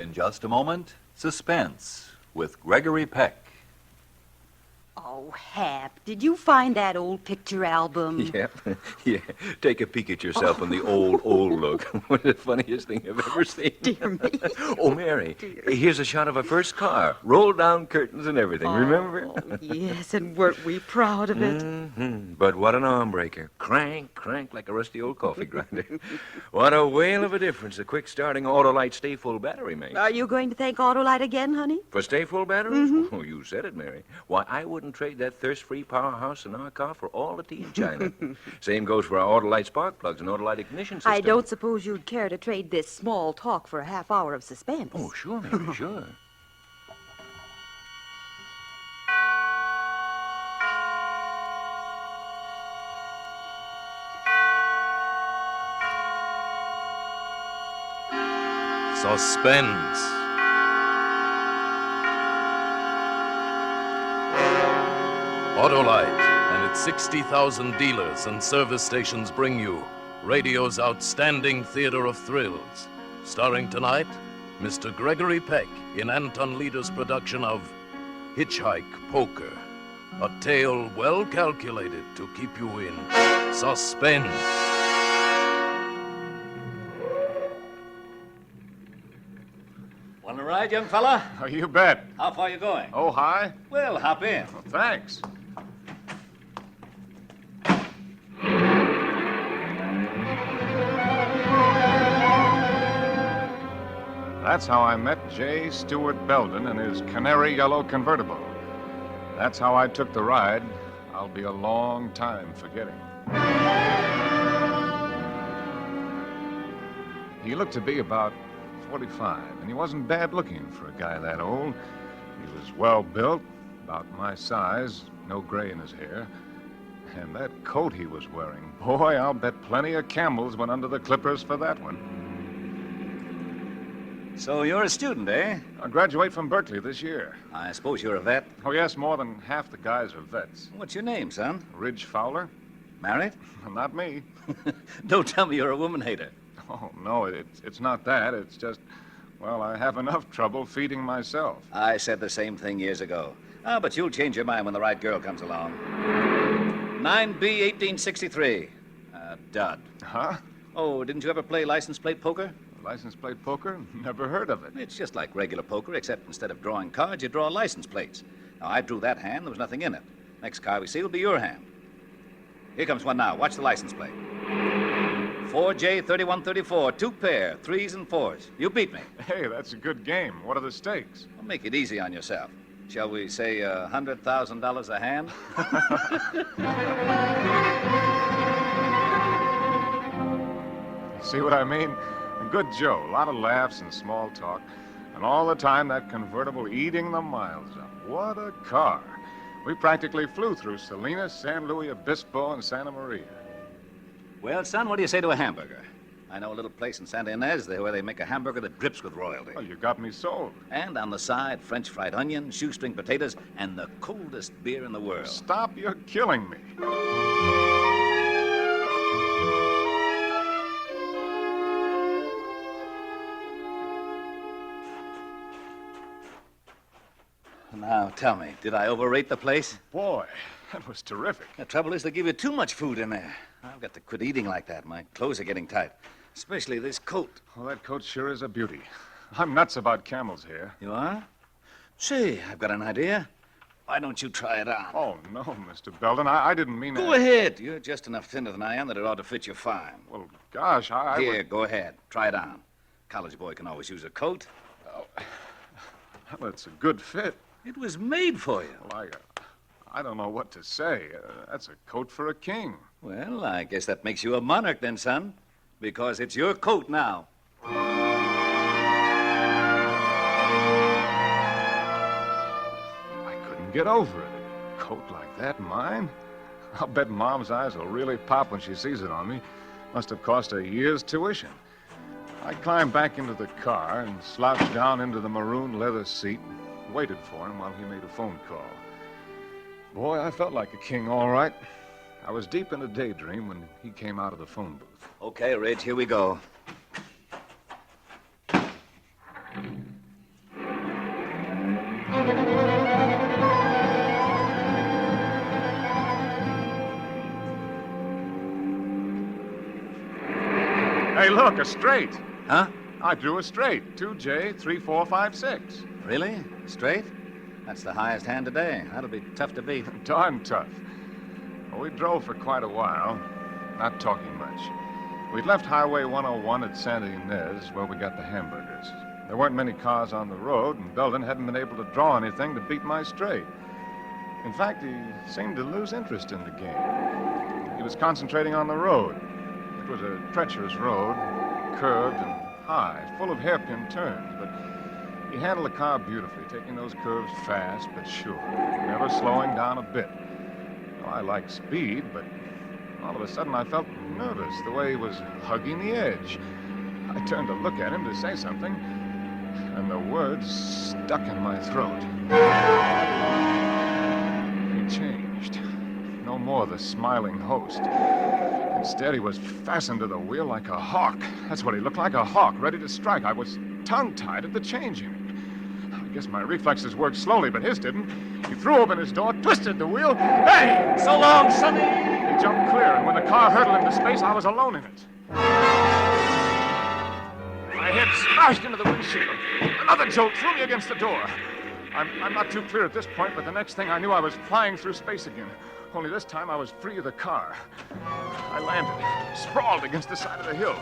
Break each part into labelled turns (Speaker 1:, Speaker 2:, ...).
Speaker 1: In just a moment, Suspense with Gregory Peck.
Speaker 2: Oh, Hap, did you find that old picture album?
Speaker 3: Yeah. Take a peek at yourself in the old look. One of the funniest thing I've ever seen.
Speaker 2: Dear me.
Speaker 3: Oh, Mary,
Speaker 2: Dear.
Speaker 3: here's a shot of our first car. Rolled down curtains and everything, remember?
Speaker 2: Oh, yes, and weren't we proud of it?
Speaker 3: Mm-hmm. But what an arm breaker. Crank like a rusty old coffee grinder. What a whale of a difference a quick starting Autolite Stay Full battery makes.
Speaker 2: Are you going to thank Autolite again, honey?
Speaker 3: For Stay Full batteries? Mm-hmm. Oh, you said it, Mary. Why, I wouldn't trade that thirst-free powerhouse in our car for all the tea in China. Same goes for our Autolite spark plugs and Autolite ignition system.
Speaker 2: I don't suppose you'd care to trade this small talk for a half hour of suspense.
Speaker 3: Oh, sure, Mary, sure.
Speaker 4: Suspense. Autolite and its 60,000 dealers and service stations bring you radio's outstanding theater of thrills. Starring tonight, Mr. Gregory Peck in Anton Leader's production of Hitchhike Poker, a tale well calculated to keep you in suspense.
Speaker 5: Want to ride, young fella?
Speaker 6: Oh, you bet.
Speaker 5: How far you going?
Speaker 6: Oh, hi?
Speaker 5: Well, hop in.
Speaker 6: Well, thanks. That's how I met J. Stewart Belden in his canary yellow convertible. That's how I took the ride. I'll be a long time forgetting. He looked to be about 45, and he wasn't bad looking for a guy that old. He was well built, about my size, no gray in his hair. And that coat he was wearing, boy, I'll bet plenty of camels went under the clippers for that one.
Speaker 5: So you're a student, eh?
Speaker 6: I graduate from Berkeley this year.
Speaker 5: I suppose you're a vet.
Speaker 6: Oh, yes, more than half the guys are vets.
Speaker 5: What's your name, son?
Speaker 6: Ridge Fowler?
Speaker 5: Married?
Speaker 6: Not me.
Speaker 5: Don't tell me you're a woman hater.
Speaker 6: Oh, no, it's not that. It's just, well, I have enough trouble feeding myself.
Speaker 5: I said the same thing years ago. But you'll change your mind when the right girl comes along. 9B 1863. Dud.
Speaker 6: Huh?
Speaker 5: Oh, didn't you ever play license plate poker?
Speaker 6: License plate poker? Never heard of it.
Speaker 5: It's just like regular poker, except instead of drawing cards, you draw license plates. Now, I drew that hand. There was nothing in it. Next card we see will be your hand. Here comes one now. Watch the license plate. 4J3134, 2 pair, 3s and 4s. You beat me.
Speaker 6: Hey, that's a good game. What are the stakes?
Speaker 5: Well, make it easy on yourself. Shall we say $100,000 a hand?
Speaker 6: See what I mean? A good Joe, a lot of laughs and small talk, and all the time that convertible eating the miles up. What a car. We practically flew through Salinas, San Luis Obispo, and Santa Maria.
Speaker 5: Well, son, what do you say to a hamburger? I know a little place in Santa Ynez where they make a hamburger that drips with royalty.
Speaker 6: Well, you got me sold.
Speaker 5: And on the side, French fried onions, shoestring potatoes, and the coldest beer in the world.
Speaker 6: Stop, you're killing me.
Speaker 5: Now, tell me, did I overrate the place?
Speaker 6: Boy, that was terrific.
Speaker 5: The trouble is they give you too much food in there. I've got to quit eating like that. My clothes are getting tight, especially this coat.
Speaker 6: Well, that coat sure is a beauty. I'm nuts about camel's hair.
Speaker 5: You are? Say, I've got an idea. Why don't you try it on?
Speaker 6: Oh, no, Mr. Belden. I didn't mean
Speaker 5: Go
Speaker 6: that.
Speaker 5: ahead. You're just enough thinner than I am that it ought to fit you fine.
Speaker 6: Well, gosh, I
Speaker 5: Here,
Speaker 6: would...
Speaker 5: go ahead. Try it on. College boy can always use a coat.
Speaker 6: Well, it's a good fit.
Speaker 5: It was made for you.
Speaker 6: Well, I don't know what to say. That's a coat for a king.
Speaker 5: Well, I guess that makes you a monarch then, son, because it's your coat now.
Speaker 6: I couldn't get over it. A coat like that, mine? I'll bet Mom's eyes will really pop when she sees it on me. Must have cost a year's tuition. I climbed back into the car and slouched down into the maroon leather seat and waited for him while he made a phone call. Boy, I felt like a king, all right. I was deep in a daydream when he came out of the phone booth.
Speaker 5: Okay, Ridge, here we go.
Speaker 6: Hey, look, a straight.
Speaker 5: Huh?
Speaker 6: I drew a straight. 2J, 3, 4, 5, 6.
Speaker 5: Really? Straight? That's the highest hand today. That'll be tough to beat.
Speaker 6: Darn tough. Well, we drove for quite a while, not talking much. We'd left Highway 101 at Santa Ynez, where we got the hamburgers. There weren't many cars on the road, and Belden hadn't been able to draw anything to beat my straight. In fact, he seemed to lose interest in the game. He was concentrating on the road. It was a treacherous road, curved and high, full of hairpin turns, but he handled the car beautifully, taking those curves fast but sure, never slowing down a bit. Well, I like speed, but all of a sudden I felt nervous, the way he was hugging the edge. I turned to look at him to say something, and the words stuck in my throat. He changed. No more the smiling host. Instead, he was fastened to the wheel like a hawk. That's what he looked like, a hawk, ready to strike. I was tongue-tied at the changing. I guess my reflexes worked slowly, but his didn't. He threw open his door, twisted the wheel. Hey! So long, Sonny! He jumped clear, and when the car hurtled into space, I was alone in it. My head smashed into the windshield. Another jolt threw me against the door. I'm not too clear at this point, but the next thing I knew, I was flying through space again. Only this time, I was free of the car. I landed, sprawled against the side of the hill.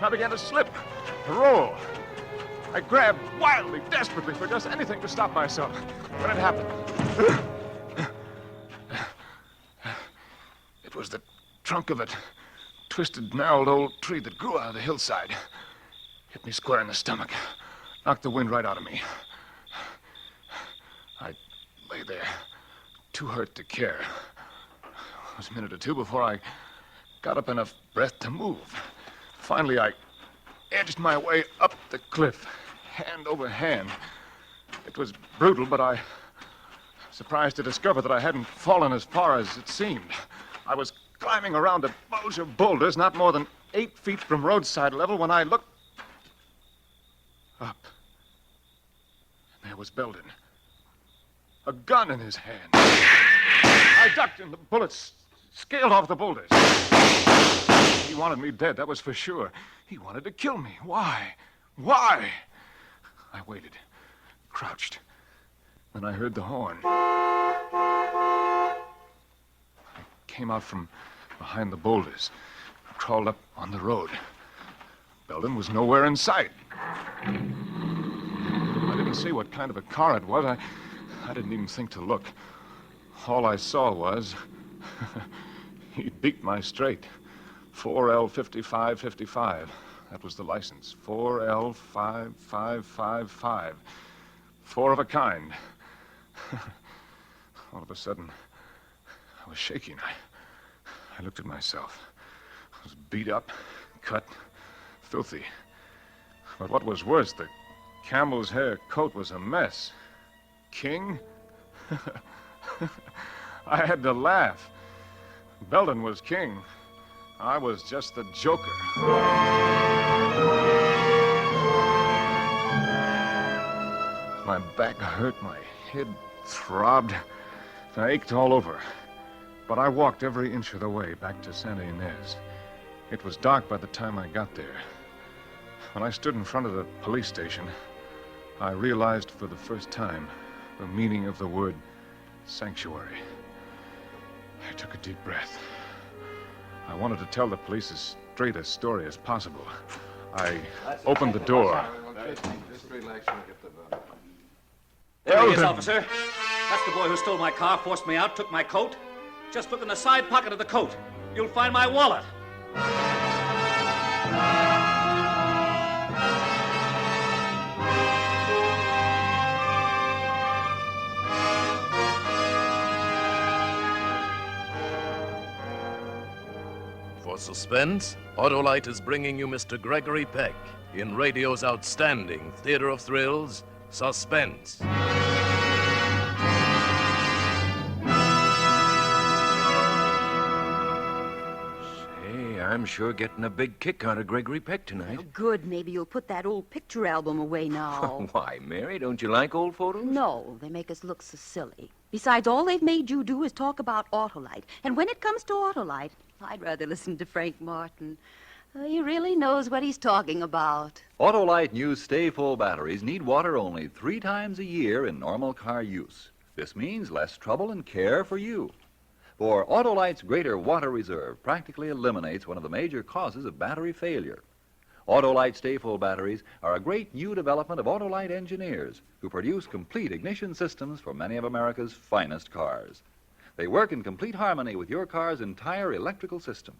Speaker 6: I began to slip, to roll. I grabbed wildly, desperately for just anything to stop myself. When it happened, it was the trunk of a twisted, gnarled old tree that grew out of the hillside. Hit me square in the stomach, knocked the wind right out of me. I lay there, too hurt to care. It was a minute or two before I got up enough breath to move. Finally, I edged my way up the cliff, hand over hand. It was brutal, but I was surprised to discover that I hadn't fallen as far as it seemed. I was climbing around a bulge of boulders not more than 8 feet from roadside level when I looked up. And there was Belden, a gun in his hand. I ducked and the bullets scaled off the boulders. He wanted me dead, that was for sure. He wanted to kill me. Why? Why? I waited, crouched. Then I heard the horn. I came out from behind the boulders, crawled up on the road. Belden was nowhere in sight. I didn't see what kind of a car it was. I didn't even think to look. All I saw was he beat my straight. 4L5555. That was the license. 4L5555. 4 of a kind. All of a sudden, I was shaking. I looked at myself. I was beat up, cut, filthy. But what was worse, the camel's hair coat was a mess. King? I had to laugh. Belden was king. I was just the joker. My back hurt, my head throbbed. I ached all over. But I walked every inch of the way back to Santa Ynez. It was dark by the time I got there. When I stood in front of the police station, I realized for the first time the meaning of the word sanctuary. I took a deep breath. I wanted to tell the police as straight a story as possible. I opened the door.
Speaker 5: There he is, officer. That's the boy who stole my car, forced me out, took my coat. Just look in the side pocket of the coat. You'll find my wallet.
Speaker 4: For suspense, Autolite is bringing you Mr. Gregory Peck in radio's outstanding theater of thrills, Suspense.
Speaker 3: Say, I'm sure getting a big kick out of Gregory Peck tonight.
Speaker 2: Oh, good. Maybe you'll put that old picture album away now.
Speaker 3: Why, Mary, don't you like old photos?
Speaker 2: No, they make us look so silly. Besides, all they've made you do is talk about Autolite. And when it comes to Autolite, I'd rather listen to Frank Martin. He really knows what he's talking about.
Speaker 1: Autolite new stay-full batteries need water only 3 times a year in normal car use. This means less trouble and care for you. For Autolite's greater water reserve practically eliminates one of the major causes of battery failure. Autolite stay-full batteries are a great new development of Autolite engineers who produce complete ignition systems for many of America's finest cars. They work in complete harmony with your car's entire electrical system.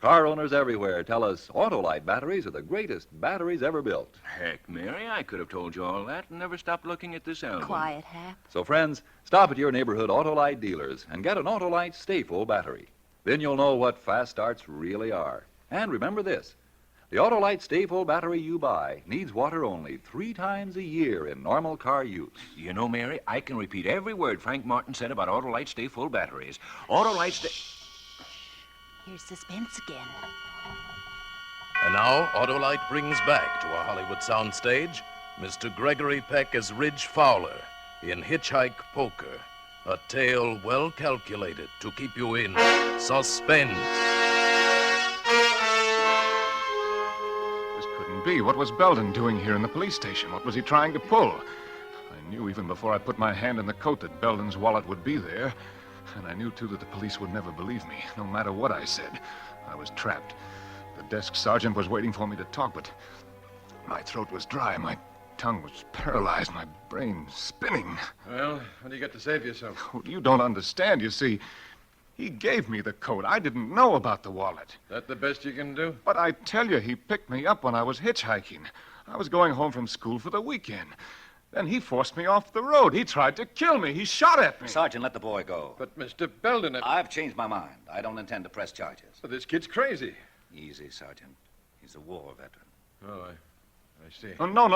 Speaker 1: Car owners everywhere tell us Autolite batteries are the greatest batteries ever built.
Speaker 3: Heck, Mary, I could have told you all that and never stopped looking at this album.
Speaker 2: Quiet, Hap.
Speaker 1: So, friends, stop at your neighborhood Autolite dealers and get an Autolite stay-full battery. Then you'll know what fast starts really are. And remember this, the Autolite stay-full battery you buy needs water only 3 times a year in normal car use.
Speaker 3: You know, Mary, I can repeat every word Frank Martin said about Autolite stay-full batteries. Autolite stay...
Speaker 2: Here's suspense again.
Speaker 4: And now, Autolite brings back to our Hollywood soundstage Mr. Gregory Peck as Ridge Fowler in Hitchhike Poker, a tale well calculated to keep you in suspense.
Speaker 6: This couldn't be. What was Belden doing here in the police station? What was he trying to pull? I knew even before I put my hand in the coat that Belden's wallet would be there. And I knew, too, that the police would never believe me, no matter what I said. I was trapped. The desk sergeant was waiting for me to talk, but my throat was dry, my tongue was paralyzed, my brain spinning.
Speaker 7: Well, what do you got to say for yourself?
Speaker 6: Oh, you don't understand, you see. He gave me the coat. I didn't know about the wallet.
Speaker 7: That the best you can do?
Speaker 6: But I tell you, he picked me up when I was hitchhiking. I was going home from school for the weekend. Then he forced me off the road. He tried to kill me. He shot at me.
Speaker 5: Sergeant, let the boy go.
Speaker 7: But, Mr. Belden,
Speaker 5: I've changed my mind. I don't intend to press charges.
Speaker 7: this kid's crazy.
Speaker 5: Easy, Sergeant. He's a war veteran.
Speaker 7: Oh, I see.
Speaker 6: Oh, no.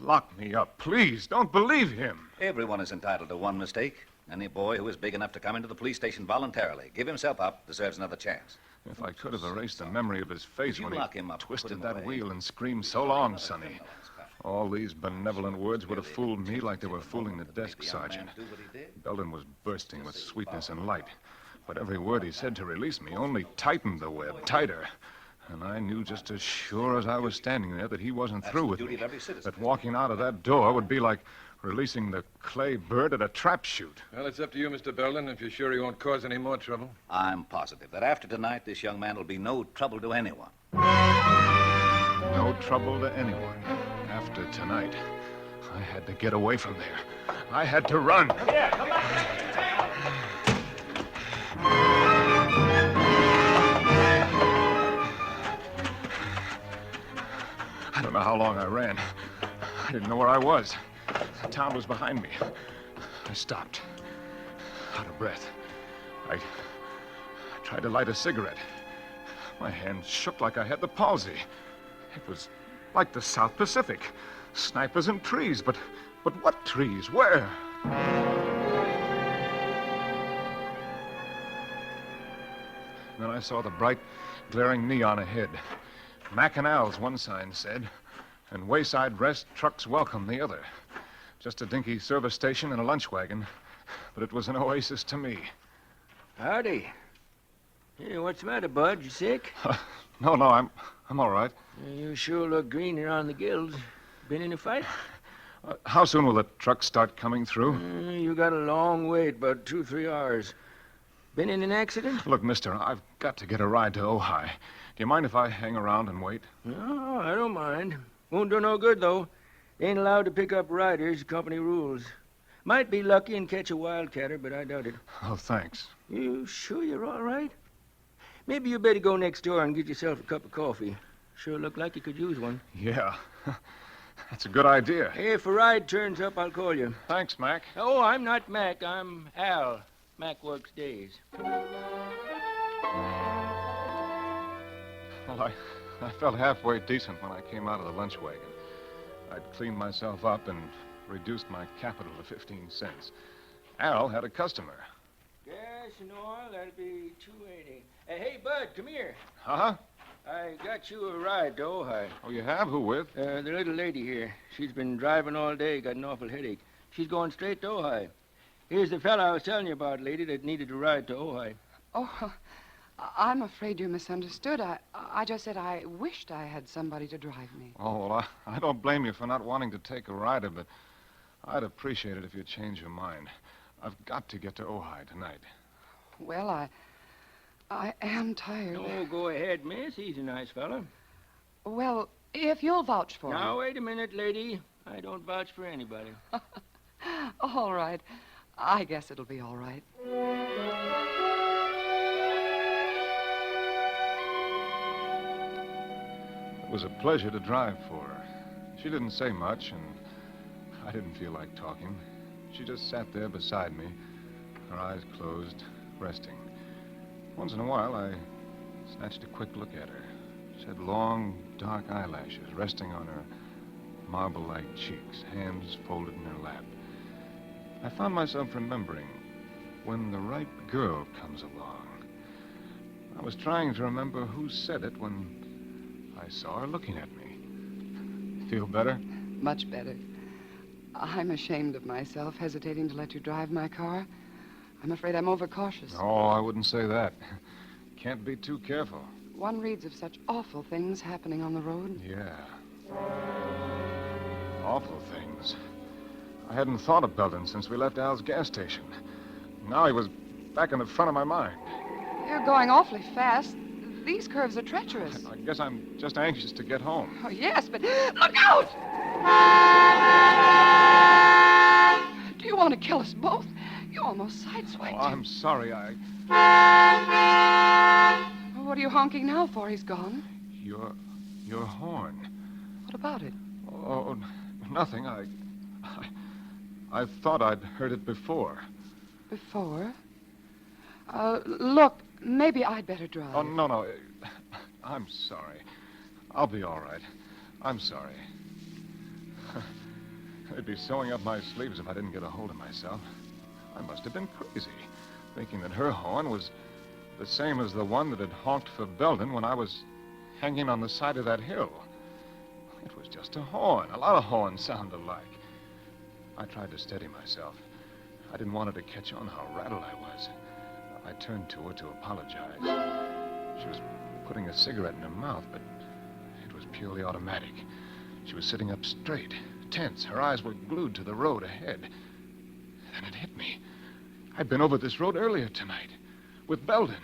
Speaker 6: Lock me up, please. Don't believe him.
Speaker 5: Everyone is entitled to one mistake. Any boy who is big enough to come into the police station voluntarily, give himself up, deserves another chance.
Speaker 6: If I could have erased the memory of his face
Speaker 5: Would you
Speaker 6: when
Speaker 5: lock
Speaker 6: he
Speaker 5: him up,
Speaker 6: twisted
Speaker 5: put him
Speaker 6: that
Speaker 5: away?
Speaker 6: wheel and screamed, "So long, Sonny." All these benevolent words would have fooled me like they were fooling the desk sergeant. Belden was bursting with sweetness and light. But every word he said to release me only tightened the web tighter. And I knew just as sure as I was standing there that he wasn't through with me. That walking out of that door would be like releasing the clay bird at a trap shoot.
Speaker 7: Well, it's up to you, Mr. Belden, if you're sure he won't cause any more trouble.
Speaker 5: I'm positive that after tonight, this young man will be no trouble to anyone.
Speaker 6: No trouble to anyone. After tonight, I had to get away from there. I had to run. I don't know how long I ran. I didn't know where I was. The town was behind me. I stopped, out of breath. I tried to light a cigarette. My hand shook like I had the palsy. It was like the South Pacific. Snipers and trees, but what trees? Where? Then I saw the bright, glaring neon ahead. Mac and Al's, one sign said, and Wayside Rest, Trucks Welcome, the other. Just a dinky service station and a lunch wagon, but it was an oasis to me.
Speaker 8: Howdy. Hey, what's the matter, Bud? You sick?
Speaker 6: No, I'm all right.
Speaker 8: You sure look green around the gills. Been in a fight?
Speaker 6: How soon will the trucks start coming through?
Speaker 8: You got a long wait, about 2-3 hours. Been in an accident?
Speaker 6: Look, mister, I've got to get a ride to Ojai. Do you mind if I hang around and wait?
Speaker 8: No, I don't mind. Won't do no good, though. Ain't allowed to pick up riders, company rules. Might be lucky and catch a wildcatter, but I doubt it.
Speaker 6: Oh, thanks.
Speaker 8: You sure you're all right? Maybe you better go next door and get yourself a cup of coffee. Sure look like you could use one.
Speaker 6: Yeah, that's a good idea.
Speaker 8: Hey, if a ride turns up, I'll call you.
Speaker 6: Thanks, Mac.
Speaker 8: Oh, I'm not Mac. I'm Al. Mac works days.
Speaker 6: Well, I felt halfway decent when I came out of the lunch wagon. I'd cleaned myself up and reduced my capital to 15 cents. Al had a customer.
Speaker 8: Gas and oil, that'll be $2.80. Hey, Bud, come here.
Speaker 6: Huh?
Speaker 8: I got you a ride to Ojai.
Speaker 6: Oh, you have? Who with?
Speaker 8: The little lady here. She's been driving all day, got an awful headache. She's going straight to Ojai. Here's the fella I was telling you about, lady, that needed a ride to Ojai.
Speaker 2: Oh,
Speaker 9: I'm afraid you misunderstood. I just said I wished I had somebody to drive me.
Speaker 6: Oh, well, I don't blame you for not wanting to take a rider, but I'd appreciate it if you'd change your mind. I've got to get to Ojai tonight.
Speaker 9: Well, I am tired.
Speaker 8: Oh, go ahead, miss. He's a nice fella.
Speaker 9: Well, if you'll vouch for me.
Speaker 8: Now, wait a minute, lady. I don't vouch for anybody.
Speaker 9: All right. I guess it'll be all right.
Speaker 6: It was a pleasure to drive for her. She didn't say much, and I didn't feel like talking. She just sat there beside me, her eyes closed, resting. Once in a while, I snatched a quick look at her. She had long, dark eyelashes resting on her marble-like cheeks, hands folded in her lap. I found myself remembering when the right girl comes along. I was trying to remember who said it when I saw her looking at me. Feel better?
Speaker 9: Much better. I'm ashamed of myself, hesitating to let you drive my car. I'm afraid I'm overcautious.
Speaker 6: Oh, I wouldn't say that. Can't be too careful.
Speaker 9: One reads of such awful things happening on the road.
Speaker 6: Yeah. Awful things. I hadn't thought of Belden since we left Al's gas station. Now he was back in the front of my mind.
Speaker 9: You're going awfully fast. These curves are treacherous.
Speaker 6: I guess I'm just anxious to get home.
Speaker 9: Oh, yes, but look out! Do you want to kill us both? You almost sideswiped
Speaker 6: Oh, I'm
Speaker 9: him.
Speaker 6: sorry.
Speaker 9: What are you honking now for? He's gone.
Speaker 6: Your horn.
Speaker 9: What about it?
Speaker 6: Oh, nothing. I thought I'd heard it before.
Speaker 9: Before? Look, maybe I'd better drive.
Speaker 6: Oh, no. I'm sorry. I'll be all right. I'm sorry. They'd be sewing up my sleeves if I didn't get a hold of myself. I must have been crazy, thinking that her horn was the same as the one that had honked for Belden when I was hanging on the side of that hill. It was just a horn. A lot of horns sound alike. I tried to steady myself. I didn't want her to catch on how rattled I was. I turned to her to apologize. She was putting a cigarette in her mouth, but it was purely automatic. She was sitting up straight, tense. Her eyes were glued to the road ahead. Then it hit me. I'd been over this road earlier tonight with Belden.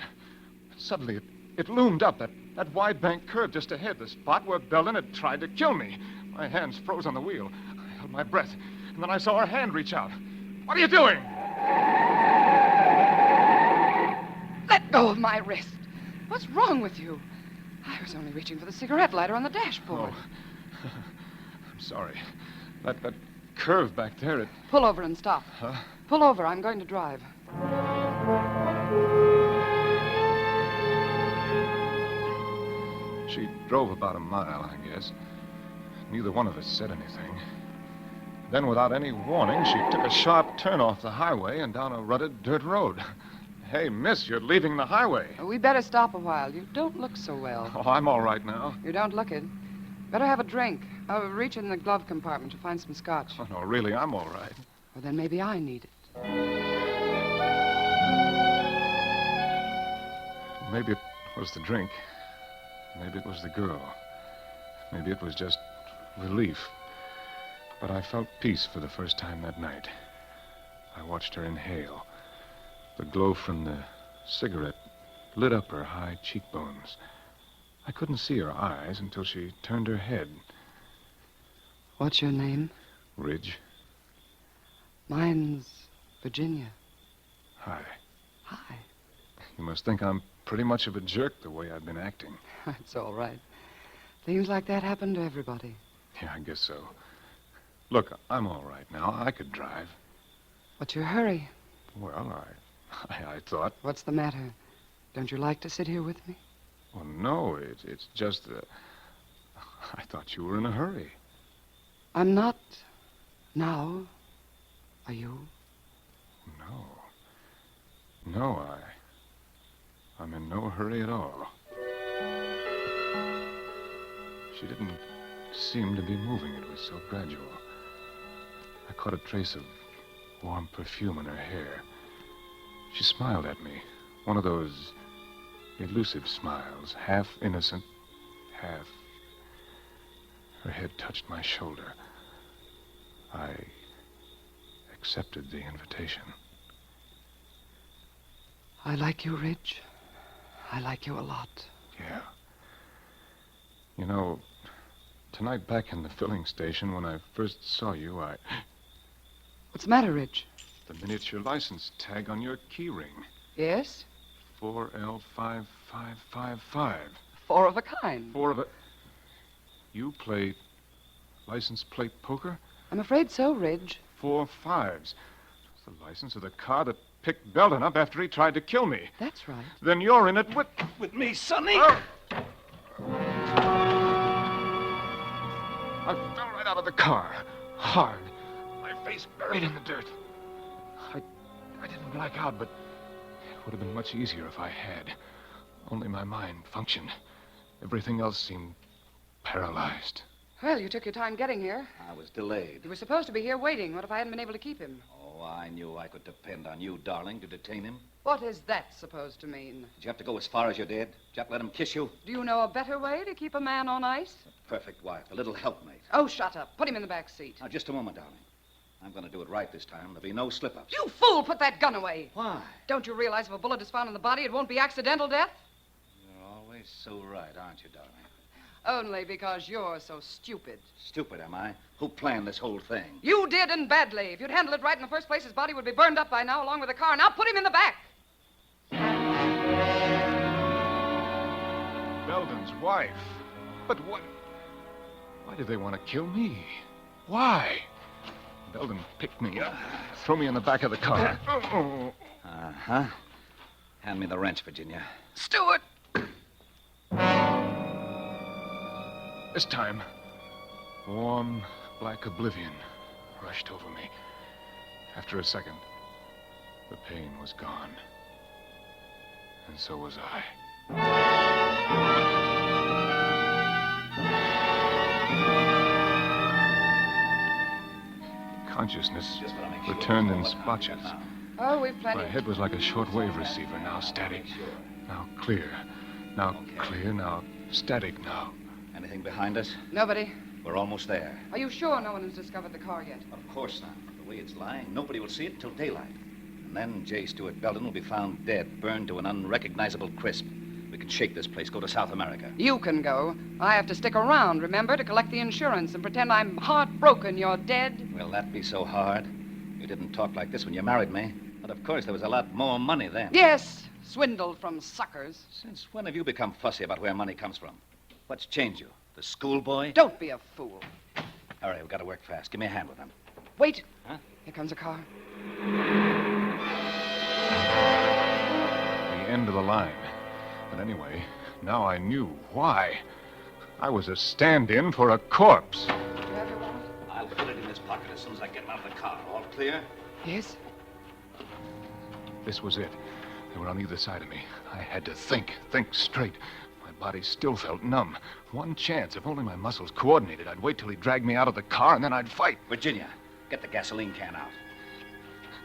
Speaker 6: Suddenly, it loomed up, that wide bank curve just ahead, the spot where Belden had tried to kill me. My hands froze on the wheel. I held my breath, and then I saw her hand reach out. What are you doing?
Speaker 9: Let go of my wrist. What's wrong with you? I was only reaching for the cigarette lighter on the dashboard.
Speaker 6: Oh. I'm sorry. That curve back there, it...
Speaker 9: Pull over and stop.
Speaker 6: Huh?
Speaker 9: Pull over. I'm going to drive.
Speaker 6: She drove about a mile, I guess. Neither one of us said anything. Then, without any warning, she took a sharp turn off the highway and down a rutted dirt road. Hey, miss, you're leaving the highway.
Speaker 9: We better stop a while. You don't look so well.
Speaker 6: Oh, I'm all right now.
Speaker 9: You don't look it. Better have a drink. I'll reach in the glove compartment to find some scotch.
Speaker 6: Oh, no, really, I'm all right.
Speaker 9: Well, then maybe I need it.
Speaker 6: Maybe it was the drink. Maybe it was the girl. Maybe it was just relief. But I felt peace for the first time that night. I watched her inhale. The glow from the cigarette lit up her high cheekbones. I couldn't see her eyes until she turned her head.
Speaker 9: What's your name?
Speaker 6: Ridge.
Speaker 9: Mine's Virginia.
Speaker 6: Hi.
Speaker 9: Hi.
Speaker 6: You must think I'm pretty much of a jerk the way I've been acting.
Speaker 9: It's all right. Things like that happen to everybody.
Speaker 6: Yeah, I guess so. Look, I'm all right now. I could drive.
Speaker 9: What's your hurry?
Speaker 6: Well, I thought...
Speaker 9: What's the matter? Don't you like to sit here with me?
Speaker 6: Well, no, it's just that... I thought you were in a hurry.
Speaker 9: I'm not. Now. Are you?
Speaker 6: No, I'm in no hurry at all. She didn't seem to be moving. It was so gradual. I caught a trace of warm perfume in her hair. She smiled at me. One of those elusive smiles, half innocent, half... Her head touched my shoulder. I accepted the invitation.
Speaker 9: I like you, Ridge. I like you a lot.
Speaker 6: Yeah. You know, tonight back in the filling station, when I first saw you,
Speaker 9: What's the matter, Ridge?
Speaker 6: The miniature license tag on your key ring.
Speaker 9: Yes?
Speaker 6: 4L5555.
Speaker 9: Four of a kind.
Speaker 6: Four of a... You play license plate poker?
Speaker 9: I'm afraid so, Ridge.
Speaker 6: 4 5s. It's the license of the car that picked Belden up after he tried to kill me.
Speaker 9: That's right.
Speaker 6: Then you're in it with me, Sonny. I fell right out of the car, hard, my face buried in the dirt. I didn't black out, but it would have been much easier if I had. Only my mind functioned. Everything else seemed paralyzed.
Speaker 9: Well, you took your time getting here.
Speaker 5: I was delayed.
Speaker 9: You were supposed to be here waiting. What if I hadn't been able to keep him?
Speaker 5: Oh, I knew I could depend on you, darling, to detain him.
Speaker 9: What is that supposed to mean?
Speaker 5: Did you have to go as far as you did? Did you have to let him kiss you?
Speaker 9: Do you know a better way to keep a man on ice?
Speaker 5: Perfect wife, a little helpmate.
Speaker 9: Oh, shut up. Put him in the back seat.
Speaker 5: Now, just a moment, darling. I'm going to do it right this time. There'll be no slip-ups.
Speaker 9: You fool! Put that gun away.
Speaker 5: Why?
Speaker 9: Don't you realize if a bullet is found in the body, it won't be accidental death?
Speaker 5: You're always so right, aren't you, darling?
Speaker 9: Only because you're so stupid.
Speaker 5: Stupid, am I? Who planned this whole thing?
Speaker 9: You did, and badly. If you'd handled it right in the first place, his body would be burned up by now, along with the car. Now put him in the back.
Speaker 6: Belden's wife. But what... Why did they want to kill me? Why? Belden picked me up, threw me in the back of the car.
Speaker 5: Uh-huh. Hand me the wrench, Virginia.
Speaker 9: Stewart!
Speaker 6: This time, warm, black oblivion rushed over me. After a second, the pain was gone. And so was I. Consciousness returned in splotches.
Speaker 9: Oh, we've plenty.
Speaker 6: My head was like a shortwave receiver, now static, now clear, now clear, now static, now.
Speaker 5: Anything behind us?
Speaker 9: Nobody.
Speaker 5: We're almost there.
Speaker 9: Are you sure no one has discovered the car yet?
Speaker 5: Of course not. The way it's lying, nobody will see it till daylight. And then J. Stuart Belden will be found dead, burned to an unrecognizable crisp. We can shake this place, go to South America.
Speaker 9: You can go. I have to stick around, remember, to collect the insurance and pretend I'm heartbroken you're dead.
Speaker 5: Will that be so hard? You didn't talk like this when you married me. But of course, there was a lot more money then.
Speaker 9: Yes, swindled from suckers.
Speaker 5: Since when have you become fussy about where money comes from? What's changed you? The schoolboy?
Speaker 9: Don't be a fool.
Speaker 5: All right, we've got to work fast. Give me a hand with them.
Speaker 9: Wait.
Speaker 5: Huh?
Speaker 9: Here comes a car.
Speaker 6: The end of the line. But anyway, now I knew why. I was a stand-in for a corpse.
Speaker 9: Do you have your wallet?
Speaker 5: I'll put it in this pocket as soon as I get out of the car. All clear?
Speaker 9: Yes.
Speaker 6: This was it. They were on either side of me. I had to think straight. My body still felt numb. One chance, if only my muscles coordinated. I'd wait till he dragged me out of the car, and then I'd fight.
Speaker 5: Virginia, get the gasoline can out.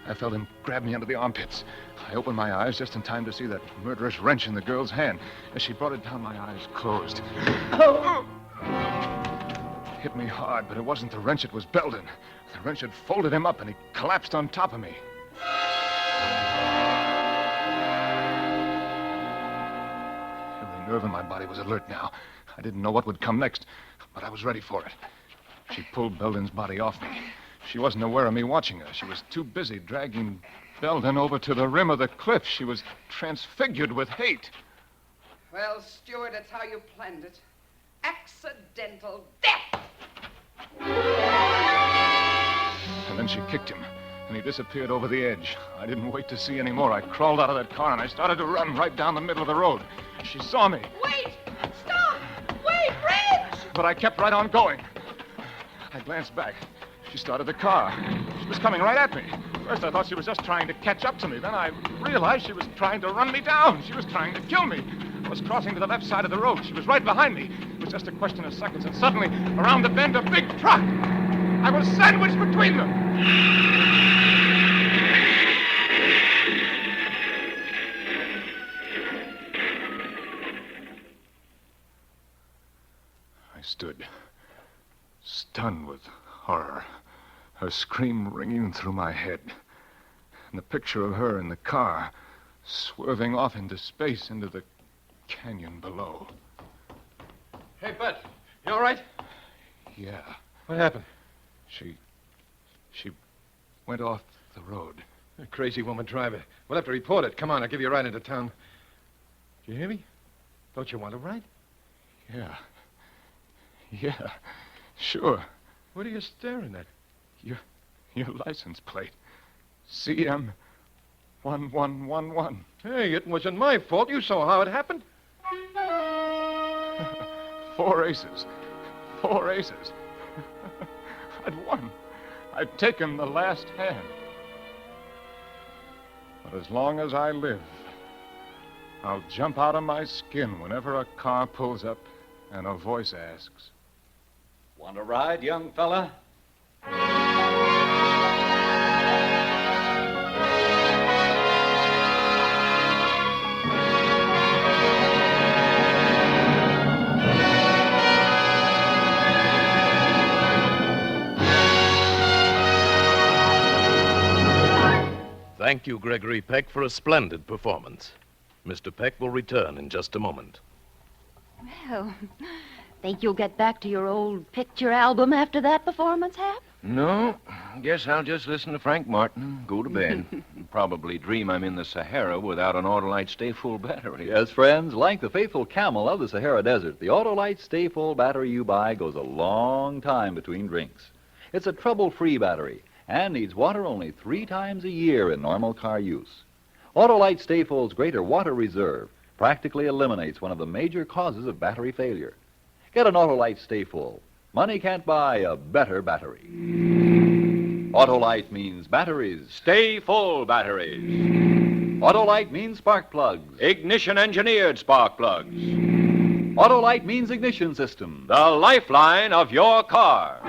Speaker 6: I felt him grab me under the armpits. I opened my eyes just in time to see that murderous wrench in the girl's hand. As she brought it down, my eyes closed. Oh! Hit me hard, but it wasn't the wrench, it was Belden. The wrench had folded him up, and he collapsed on top of me. Every nerve in my body was alert now. I didn't know what would come next, but I was ready for it. She pulled Belden's body off me. She wasn't aware of me watching her. She was too busy dragging Belden over to the rim of the cliff. She was transfigured with hate.
Speaker 9: Well, Stuart, that's how you planned it. Accidental death!
Speaker 6: And then she kicked him, and he disappeared over the edge. I didn't wait to see any more. I crawled out of that car, and I started to run right down the middle of the road. She saw me.
Speaker 9: Wait! Stop! Wait, Ridge!
Speaker 6: But I kept right on going. I glanced back. She started the car. She was coming right at me. First, I thought she was just trying to catch up to me. Then I realized she was trying to run me down. She was trying to kill me. I was crossing to the left side of the road. She was right behind me. It was just a question of seconds, and suddenly, around the bend, a big truck. I was sandwiched between them. stunned with horror, her scream ringing through my head. And the picture of her in the car, swerving off into space, into the canyon below.
Speaker 7: Hey, Bud, you all right?
Speaker 6: Yeah.
Speaker 7: What happened?
Speaker 6: She went off the road.
Speaker 7: A crazy woman driver. We'll have to report it. Come on, I'll give you a ride into town. Do you hear me? Don't you want a ride?
Speaker 6: Yeah. Yeah, sure.
Speaker 7: What are you staring at?
Speaker 6: Your license plate. CM 1111.
Speaker 7: Hey, it wasn't my fault. You saw how it happened.
Speaker 6: 4 aces. 4 aces. I'd won. I'd taken the last hand. But as long as I live, I'll jump out of my skin whenever a car pulls up and a voice asks,
Speaker 5: Want a ride, young fella?
Speaker 4: Thank you, Gregory Peck, for a splendid performance. Mr. Peck will return in just a moment.
Speaker 2: Well, think you'll get back to your old picture album after that performance, Hap?
Speaker 3: No, guess I'll just listen to Frank Martin and go to bed. Probably dream I'm in the Sahara without an Autolite Stay Full battery.
Speaker 1: Yes, friends, like the faithful camel of the Sahara Desert, the Autolite Stay Full battery you buy goes a long time between drinks. It's a trouble-free battery and needs water only 3 times a year in normal car use. Autolite Stay Full's greater water reserve practically eliminates one of the major causes of battery failure. Get an Autolite Stay Full. Money can't buy a better battery. Autolite means batteries.
Speaker 3: Stay Full batteries.
Speaker 1: Autolite means spark plugs.
Speaker 3: Ignition-engineered spark plugs.
Speaker 1: Autolite means ignition system.
Speaker 3: The lifeline of your car.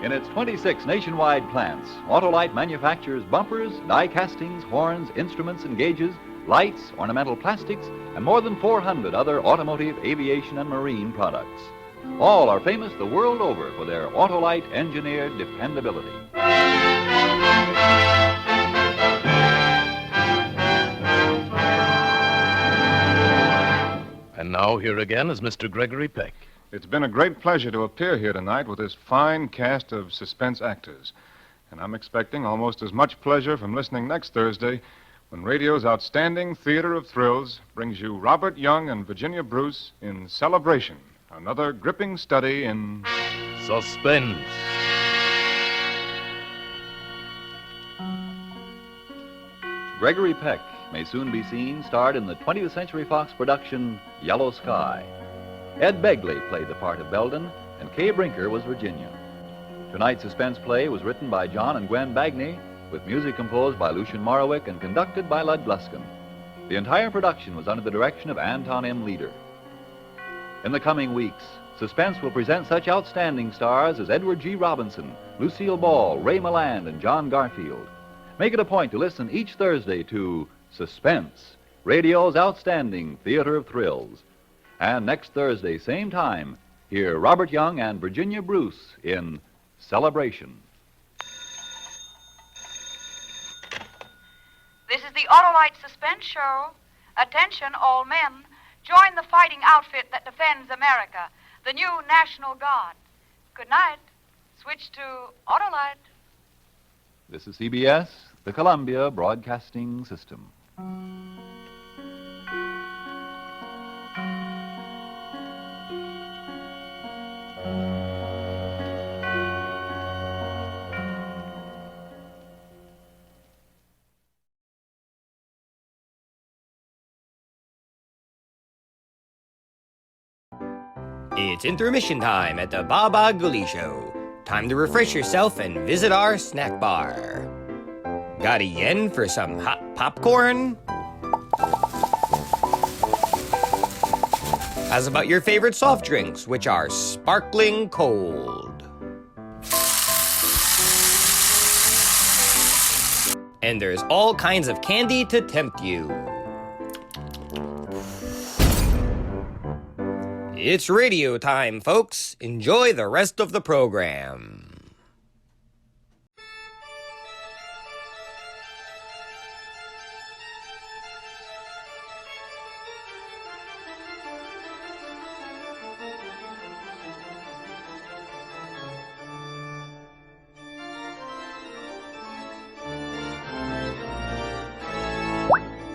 Speaker 1: In its 26 nationwide plants, Autolite manufactures bumpers, die castings, horns, instruments and gauges, lights, ornamental plastics, and more than 400 other automotive, aviation, and marine products. All are famous the world over for their Autolite engineered dependability.
Speaker 4: And now here again is Mr. Gregory Peck.
Speaker 6: It's been a great pleasure to appear here tonight with this fine cast of suspense actors. And I'm expecting almost as much pleasure from listening next Thursday when radio's outstanding theater of thrills brings you Robert Young and Virginia Bruce in Celebration, another gripping study in
Speaker 4: Suspense.
Speaker 1: Gregory Peck may soon be seen starred in the 20th Century Fox production Yellow Sky. Ed Begley played the part of Belden, and Kay Brinker was Virginia. Tonight's suspense play was written by John and Gwen Bagney, with music composed by Lucien Morawick and conducted by Lud Gluskin. The entire production was under the direction of Anton M. Leader. In the coming weeks, Suspense will present such outstanding stars as Edward G. Robinson, Lucille Ball, Ray Milland, and John Garfield. Make it a point to listen each Thursday to Suspense, radio's outstanding theater of thrills. And next Thursday, same time, hear Robert Young and Virginia Bruce in Celebration.
Speaker 10: This is the Autolite Suspense Show. Attention, all men. Join the fighting outfit that defends America, the new National Guard. Good night. Switch to Autolite.
Speaker 1: This is CBS, the Columbia Broadcasting System.
Speaker 11: It's intermission time at the Baba Gully Show. Time to refresh yourself and visit our snack bar. Got a yen for some hot popcorn? How's about your favorite soft drinks, which are sparkling cold? And there's all kinds of candy to tempt you. It's radio time, folks. Enjoy the rest of the program.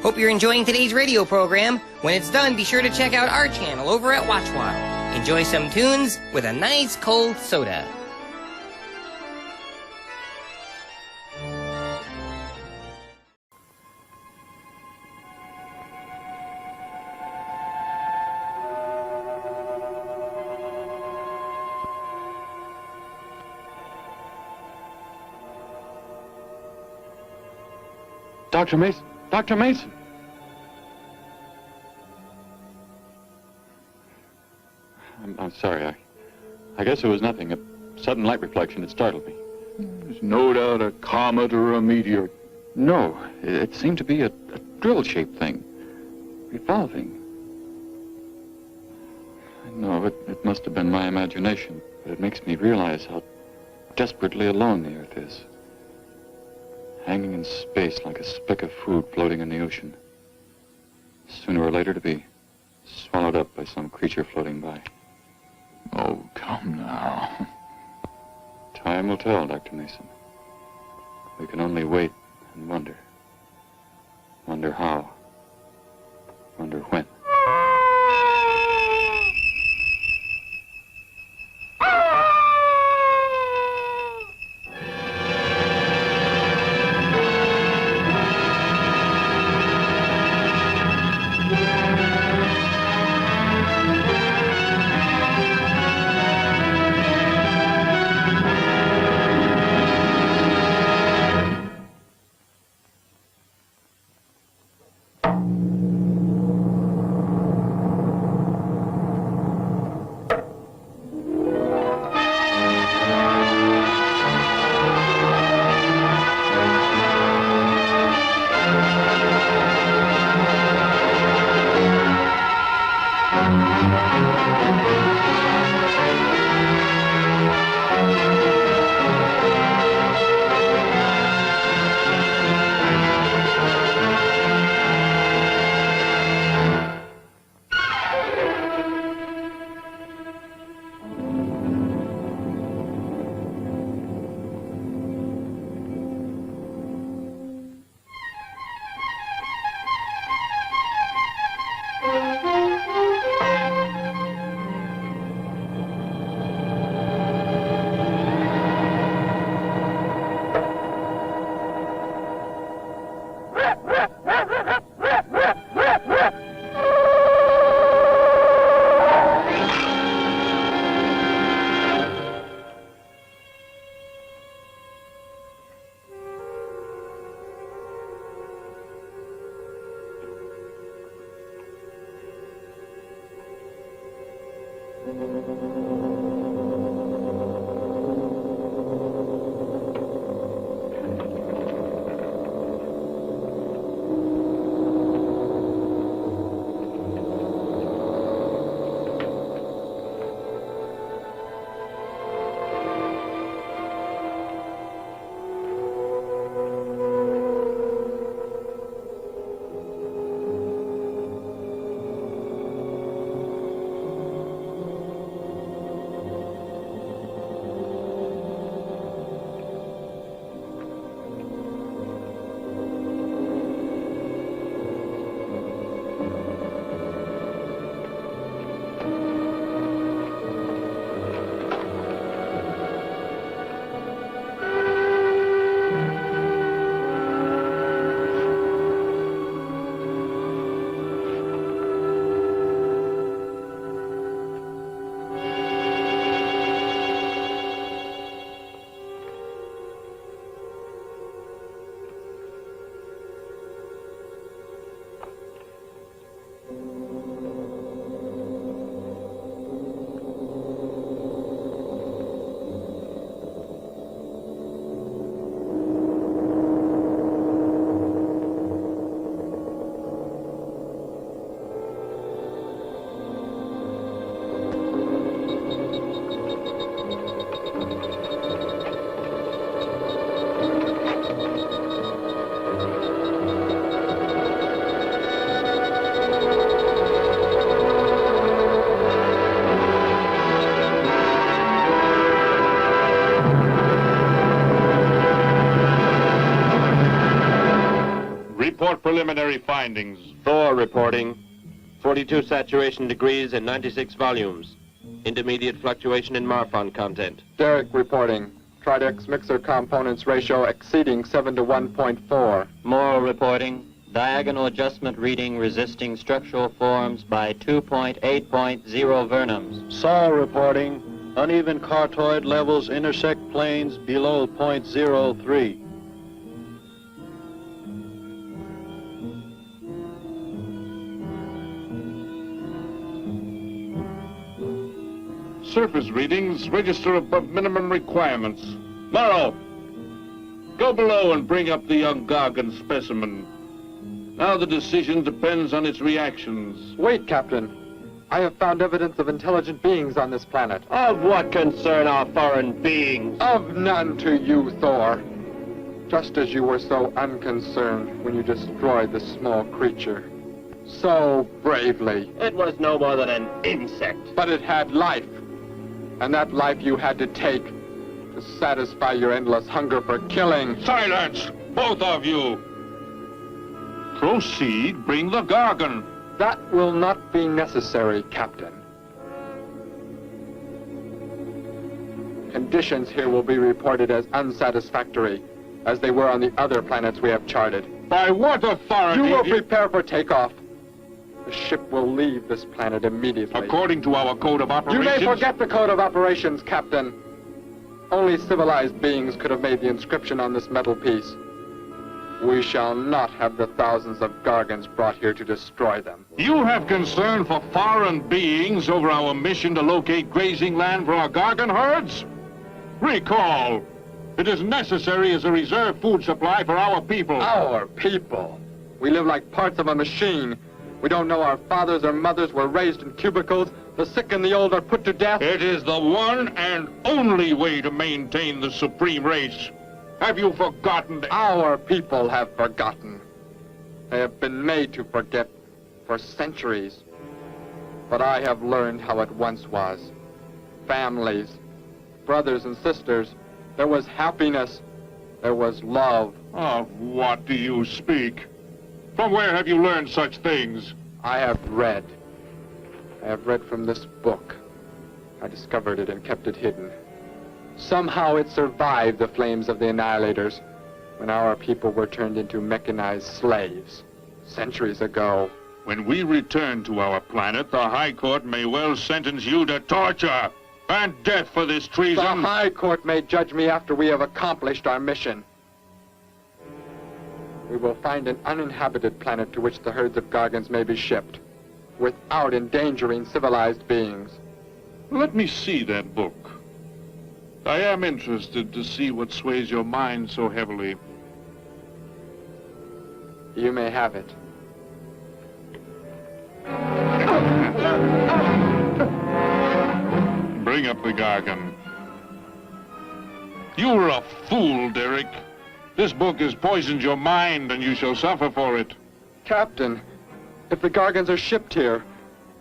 Speaker 11: Hope you're enjoying today's radio program. When it's done, be sure to check out our channel over at Watch Waddle. Enjoy some tunes with a nice cold soda.
Speaker 12: Dr. Mason! Dr. Mason! I'm sorry. I guess it was nothing. A sudden light reflection. It startled me.
Speaker 13: There's no doubt a comet or a meteor.
Speaker 12: No, it seemed to be a drill-shaped thing. Revolving. I know it must have been my imagination, but it makes me realize how desperately alone the Earth is. Hanging in space like a speck of food floating in the ocean. Sooner or later to be swallowed up by some creature floating by.
Speaker 13: Oh, come now.
Speaker 12: Time will tell, Dr. Mason. We can only wait and wonder. Wonder how. Wonder when.
Speaker 14: report preliminary findings.
Speaker 15: Thor reporting. 42 saturation degrees in 96 volumes. Intermediate fluctuation in Marfan content.
Speaker 16: Derek reporting. Tridex mixer components ratio exceeding 7 to 1.4.
Speaker 17: Morrow reporting. Diagonal adjustment reading resisting structural forms by 2.8.0 vernums.
Speaker 18: Saul reporting. Uneven cartoid levels intersect planes below 0.03.
Speaker 14: Surface readings register above minimum requirements. Morrow, go below and bring up the young Gargan specimen. Now the decision depends on its reactions.
Speaker 16: Wait, Captain. I have found evidence of intelligent beings on this planet.
Speaker 15: Of what concern are foreign beings?
Speaker 16: Of none to you, Thor. Just as you were so unconcerned when you destroyed the small creature. So bravely.
Speaker 15: It was no more than an insect.
Speaker 16: But it had life. And that life you had to take to satisfy your endless hunger for killing.
Speaker 14: Silence, both of you! Proceed, bring the Gargan.
Speaker 16: That will not be necessary, Captain. Conditions here will be reported as unsatisfactory, as they were on the other planets we have charted.
Speaker 14: By what authority?
Speaker 16: You will prepare for takeoff. The ship will leave this planet immediately.
Speaker 14: According to our code of operations...
Speaker 16: You may forget the code of operations, Captain. Only civilized beings could have made the inscription on this metal piece. We shall not have the thousands of Gargans brought here to destroy them.
Speaker 14: You have concern for foreign beings over our mission to locate grazing land for our Gargan herds? Recall, it is necessary as a reserve food supply for our people.
Speaker 16: Our people? We live like parts of a machine. We don't know our fathers or mothers were raised in cubicles. The sick and the old are put to death.
Speaker 14: It is the one and only way to maintain the supreme race. Have you forgotten?
Speaker 16: Our people have forgotten. They have been made to forget for centuries. But I have learned how it once was. Families, brothers and sisters. There was happiness. There was love.
Speaker 14: Of what do you speak? From where have you learned such things?
Speaker 16: I have read. I have read from this book. I discovered it and kept it hidden. Somehow it survived the flames of the Annihilators when our people were turned into mechanized slaves centuries ago.
Speaker 14: When we return to our planet, the High Court may well sentence you to torture and death for this treason.
Speaker 16: The High Court may judge me after we have accomplished our mission. We will find an uninhabited planet to which the herds of Gargans may be shipped, without endangering civilized beings.
Speaker 14: Let me see that book. I am interested to see what sways your mind so heavily.
Speaker 16: You may have it.
Speaker 14: Bring up the Gargan. You were a fool, Derek. This book has poisoned your mind, and you shall suffer for it.
Speaker 16: Captain, if the Gargans are shipped here,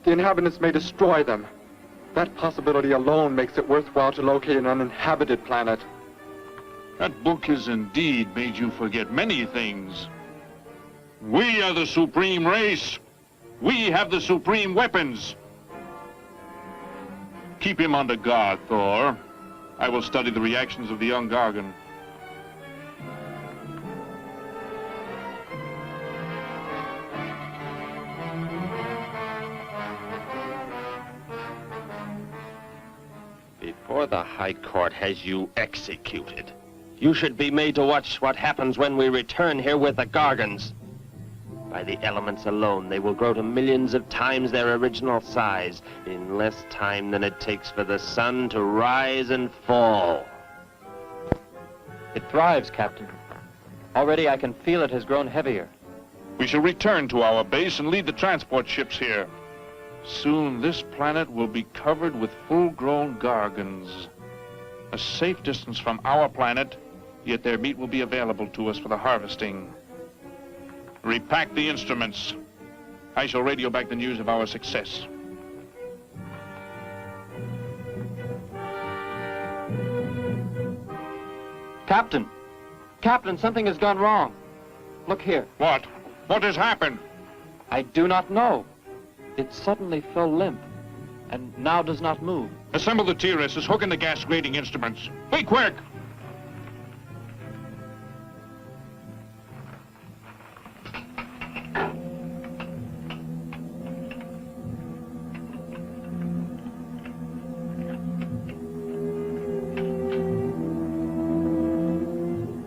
Speaker 16: the inhabitants may destroy them. That possibility alone makes it worthwhile to locate an uninhabited planet.
Speaker 14: That book has indeed made you forget many things. We are the supreme race. We have the supreme weapons. Keep him under guard, Thor. I will study the reactions of the young Gargan.
Speaker 15: Before the High Court has you executed, you should be made to watch what happens when we return here with the Gargans. By the elements alone, they will grow to millions of times their original size in less time than it takes for the sun to rise and fall.
Speaker 17: It thrives, Captain. Already I can feel it has grown heavier.
Speaker 14: We shall return to our base and lead the transport ships here. Soon this planet will be covered with full-grown Gargans. A safe distance from our planet, yet their meat will be available to us for the harvesting. Repack the instruments. I shall radio back the news of our success.
Speaker 17: Captain! Captain, something has gone wrong. Look here.
Speaker 14: What? What has happened?
Speaker 18: I do not know. It suddenly fell limp, and now does not move.
Speaker 14: Assemble the TRSs, hook in the gas grading instruments. Be quick!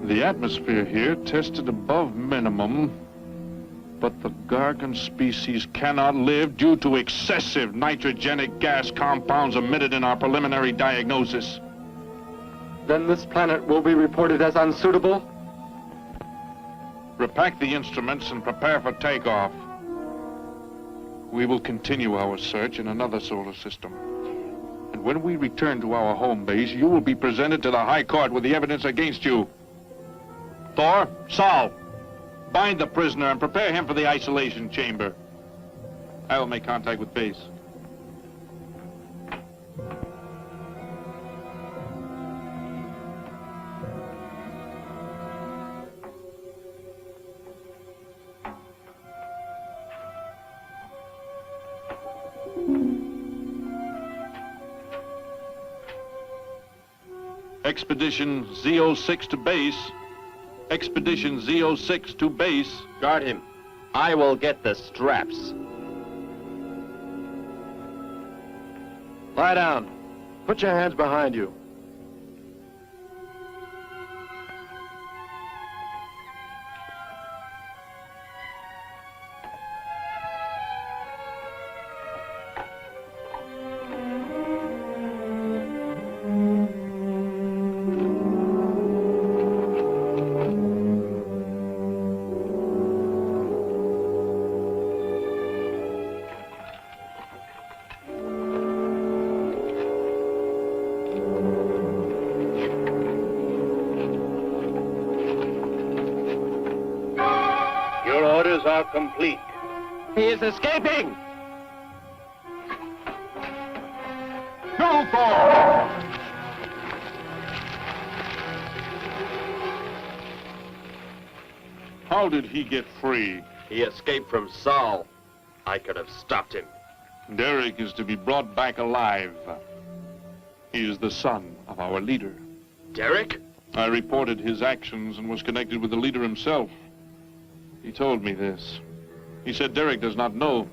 Speaker 14: The atmosphere here tested above minimum, but the Gargan species cannot live due to excessive nitrogenic gas compounds emitted in our preliminary diagnosis.
Speaker 16: Then this planet will be reported as unsuitable?
Speaker 14: Repack the instruments and prepare for takeoff. We will continue our search in another solar system. And when we return to our home base, you will be presented to the High Court with the evidence against you. Thor, Saul, bind the prisoner and prepare him for the isolation chamber. I will make contact with base. Expedition Z06 to base. Expedition Z06 to base.
Speaker 15: Guard him. I will get the straps.
Speaker 18: Lie down. Put your hands behind you.
Speaker 15: Are complete. He is escaping!
Speaker 14: Go, Thor! How did he get free?
Speaker 15: He escaped from Saul. I could have stopped him.
Speaker 14: Derek is to be brought back alive. He is the son of our leader.
Speaker 15: Derek?
Speaker 14: I reported his actions and was connected with the leader himself. He told me this. He said Derek does not know.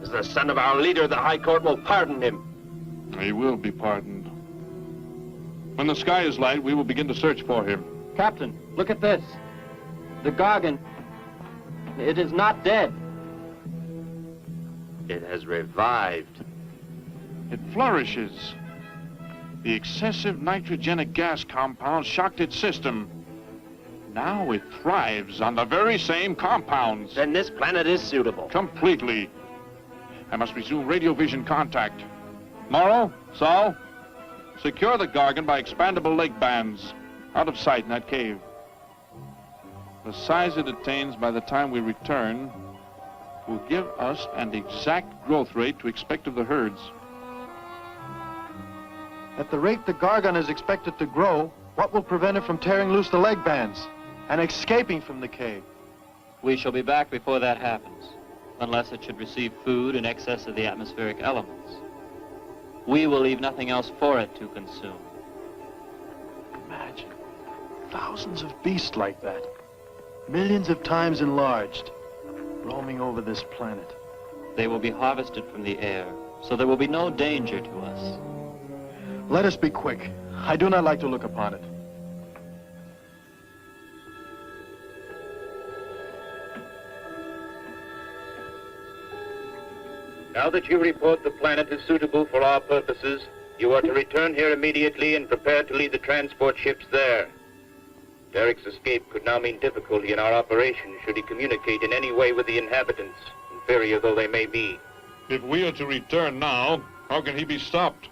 Speaker 15: As the son of our leader, the High Court will pardon him.
Speaker 14: He will be pardoned. When the sky is light, we will begin to search for him.
Speaker 18: Captain, look at this. The Gargan. It is not dead.
Speaker 15: It has revived.
Speaker 14: It flourishes. The excessive nitrogenic gas compound shocked its system. Now it thrives on the very same compounds.
Speaker 15: Then this planet is suitable.
Speaker 14: Completely. I must resume radio vision contact. Morrow, Saul, secure the Gargan by expandable leg bands. Out of sight in that cave. The size it attains by the time we return will give us an exact growth rate to expect of the herds.
Speaker 18: At the rate the Gargan is expected to grow, what will prevent it from tearing loose the leg bands and escaping from the cave?
Speaker 17: We shall be back before that happens, unless it should receive food in excess of the atmospheric elements. We will leave nothing else for it to consume.
Speaker 18: Imagine thousands of beasts like that, millions of times enlarged, roaming over this planet.
Speaker 17: They will be harvested from the air, so there will be no danger to us.
Speaker 18: Let us be quick. I do not like to look upon it.
Speaker 19: Now that you report the planet is suitable for our purposes, you are to return here immediately and prepare to lead the transport ships there. Derek's escape could now mean difficulty in our operation should he communicate in any way with the inhabitants, inferior though they may be.
Speaker 14: If we are to return now, how can he be stopped?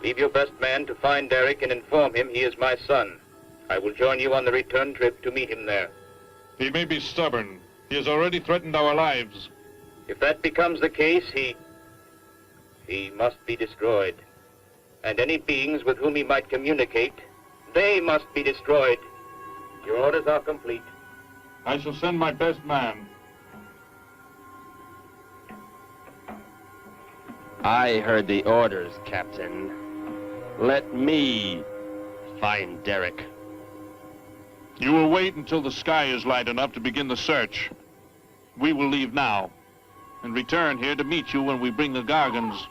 Speaker 19: Leave your best man to find Derek and inform him he is my son. I will join you on the return trip to meet him there.
Speaker 14: He may be stubborn. He has already threatened our lives.
Speaker 19: If that becomes the case, he must be destroyed. And any beings with whom he might communicate, they must be destroyed. Your orders are complete.
Speaker 14: I shall send my best man.
Speaker 15: I heard the orders, Captain. Let me find Derek.
Speaker 14: You will wait until the sky is light enough to begin the search. We will leave now and return here to meet you when we bring the Gargans.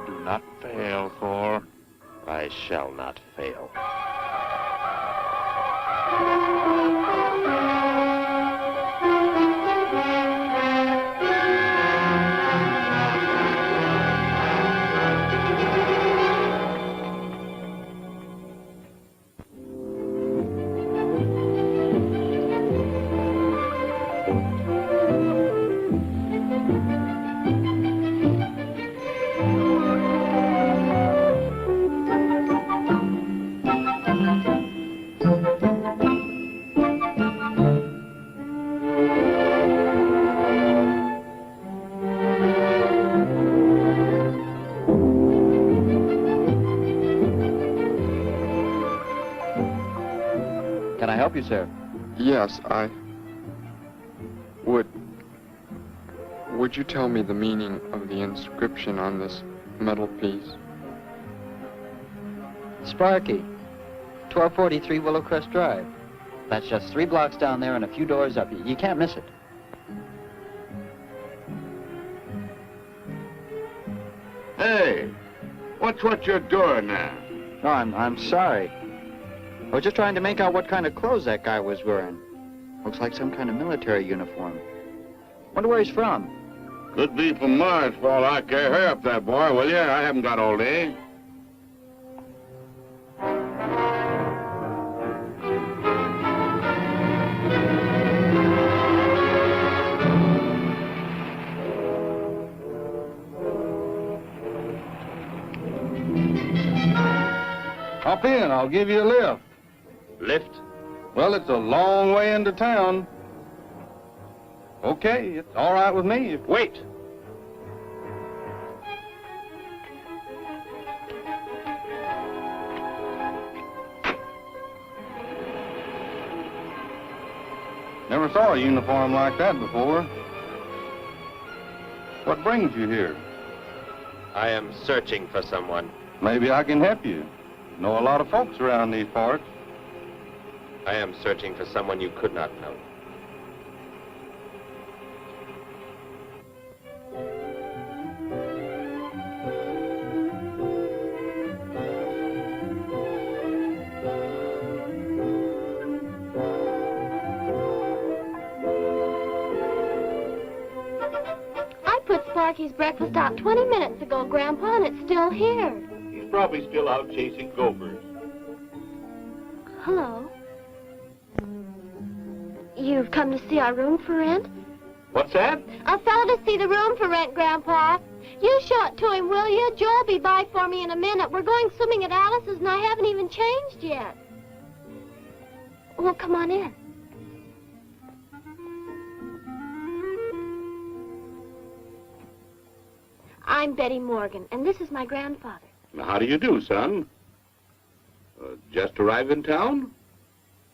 Speaker 14: Do not fail, Thor.
Speaker 15: I shall not fail.
Speaker 20: Can I help you, sir?
Speaker 16: Yes, I would. Would you tell me the meaning of the inscription on this metal piece?
Speaker 20: Sparky, 1243 Willowcrest Drive. That's just 3 blocks down there and a few doors up. You can't miss it.
Speaker 13: Hey, what's what you're doing now?
Speaker 20: Oh, I'm sorry. I was just trying to make out what kind of clothes that guy was wearing. Looks like some kind of military uniform. Wonder where he's from.
Speaker 13: Could be from Mars for all I care. Hurry up that boy, will you? I haven't got all day.
Speaker 21: Hop in, I'll give you a lift.
Speaker 15: Lift?
Speaker 21: Well, it's a long way into town. Okay, it's all right with me.
Speaker 15: Wait.
Speaker 21: Never saw a uniform like that before. What brings you here?
Speaker 15: I am searching for someone.
Speaker 21: Maybe I can help you. Know a lot of folks around these parts.
Speaker 15: I am searching for someone you could not know.
Speaker 22: I put Sparky's breakfast out 20 minutes ago, Grandpa, and it's still here.
Speaker 19: He's probably still out chasing gophers.
Speaker 22: Hello. You've come to see our room for rent?
Speaker 19: What's that?
Speaker 22: A fellow to see the room for rent, Grandpa. You show it to him, will you? Joe'll be by for me in a minute. We're going swimming at Alice's, and I haven't even changed yet. Well, come on in. I'm Betty Morgan, and this is my grandfather.
Speaker 19: How do you do, son? Just arrived in town?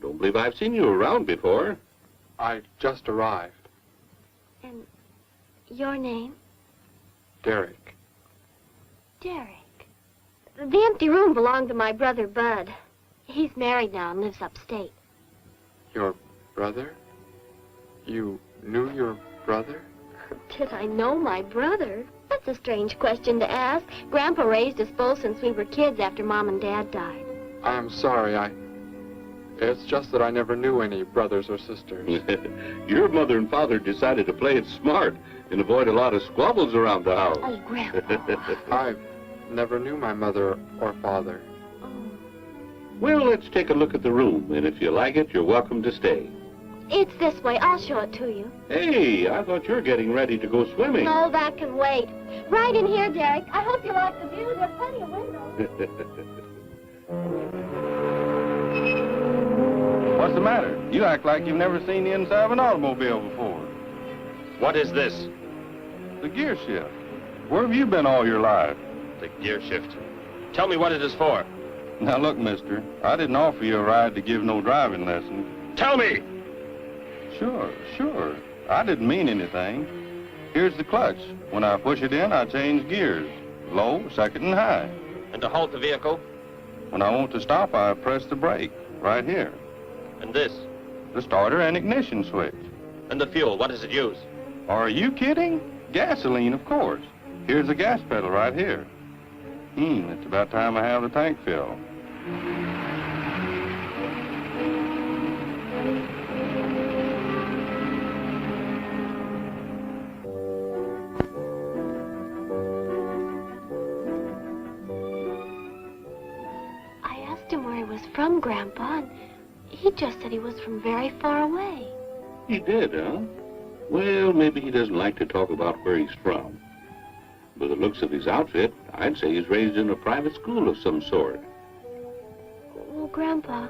Speaker 19: Don't believe I've seen you around before.
Speaker 16: I just arrived.
Speaker 22: And your name?
Speaker 16: Derek.
Speaker 22: Derek. The empty room belonged to my brother, Bud. He's married now and lives upstate.
Speaker 16: Your brother? You knew your brother?
Speaker 22: Did I know my brother? That's a strange question to ask. Grandpa raised us both since we were kids after Mom and Dad died.
Speaker 16: I'm sorry, It's just that I never knew any brothers or sisters.
Speaker 19: Your mother and father decided to play it smart and avoid a lot of squabbles around the house.
Speaker 22: Oh, Grandpa.
Speaker 16: I never knew my mother or father.
Speaker 19: Well, let's take a look at the room, and if you like it, you're welcome to stay.
Speaker 22: It's this way. I'll show it to you.
Speaker 19: Hey, I thought you were getting ready to go swimming.
Speaker 22: No, that can wait. Right in here, Derek. I hope you like the view. There are plenty of windows.
Speaker 21: What's the matter? You act like you've never seen the inside of an automobile before.
Speaker 15: What is this?
Speaker 21: The gear shift. Where have you been all your life?
Speaker 15: The gear shift. Tell me what it is for.
Speaker 21: Now look, mister, I didn't offer you a ride to give no driving lesson.
Speaker 15: Tell me!
Speaker 21: Sure. I didn't mean anything. Here's the clutch. When I push it in, I change gears. Low, second, and high.
Speaker 15: And to halt the vehicle?
Speaker 21: When I want to stop, I press the brake, right here.
Speaker 15: And this?
Speaker 21: The starter and ignition switch.
Speaker 15: And the fuel, what does it use?
Speaker 21: Are you kidding? Gasoline, of course. Here's the gas pedal right here. It's about time I have the tank filled.
Speaker 22: I asked him where he was from, Grandpa, and he just said he was from very far away.
Speaker 13: He did, huh? Well, maybe he doesn't like to talk about where he's from. By the looks of his outfit, I'd say he's raised in a private school of some sort.
Speaker 22: Well, Grandpa,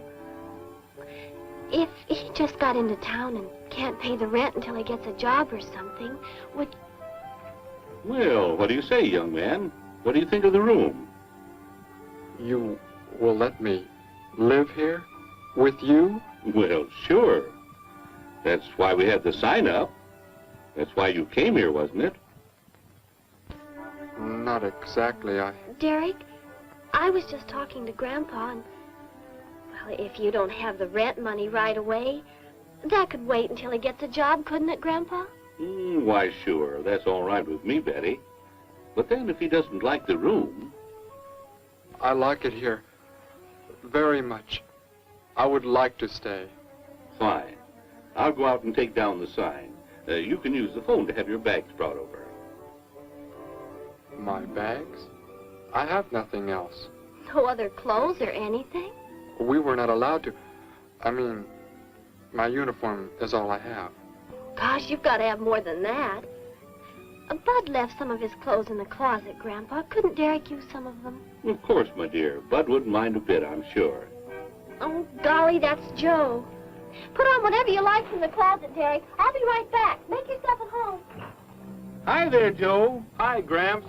Speaker 22: if he just got into town and can't pay the rent until he gets a job or something, would...
Speaker 13: Well, what do you say, young man? What do you think of the room?
Speaker 16: You will let me live here with you?
Speaker 13: Well, sure. That's why we had the sign up. That's why you came here, wasn't it?
Speaker 16: Not exactly,
Speaker 22: Derek, I was just talking to Grandpa, and... Well, if you don't have the rent money right away, that could wait until he gets a job, couldn't it, Grandpa?
Speaker 13: Why, sure. That's all right with me, Betty. But then if he doesn't like the room...
Speaker 16: I like it here very much. I would like to stay.
Speaker 13: Fine. I'll go out and take down the sign. You can use the phone to have your bags brought over.
Speaker 16: My bags? I have nothing else.
Speaker 22: No other clothes or anything?
Speaker 16: We were not allowed to. I mean, my uniform is all I have.
Speaker 22: Gosh, you've got to have more than that. Bud left some of his clothes in the closet, Grandpa. Couldn't Derek use some of them?
Speaker 13: Of course, my dear. Bud wouldn't mind a bit, I'm sure.
Speaker 22: Oh, golly, that's Joe. Put on whatever you like from the closet, Derek. I'll be right back. Make yourself at home.
Speaker 21: Hi there, Joe.
Speaker 17: Hi, Gramps.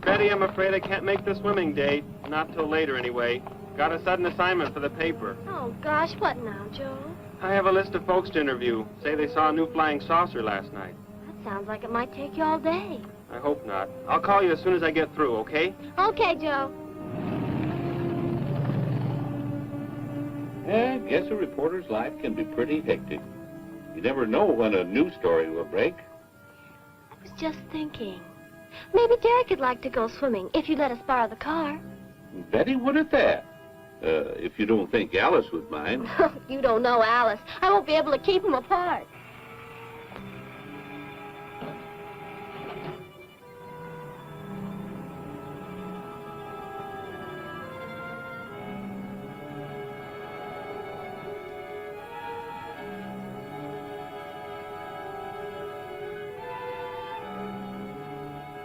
Speaker 17: Betty, I'm afraid I can't make the swimming date. Not till later, anyway. Got a sudden assignment for the paper.
Speaker 22: Oh, gosh, what now, Joe?
Speaker 17: I have a list of folks to interview. Say they saw a new flying saucer last night.
Speaker 22: That sounds like it might take you all day.
Speaker 17: I hope not. I'll call you as soon as I get through, okay?
Speaker 22: Okay, Joe.
Speaker 13: I guess a reporter's life can be pretty hectic. You never know when a news story will break.
Speaker 22: I was just thinking. Maybe Derek would like to go swimming if you let us borrow the car.
Speaker 13: Betty would at that. If you don't think Alice would mind.
Speaker 22: You don't know Alice. I won't be able to keep them apart.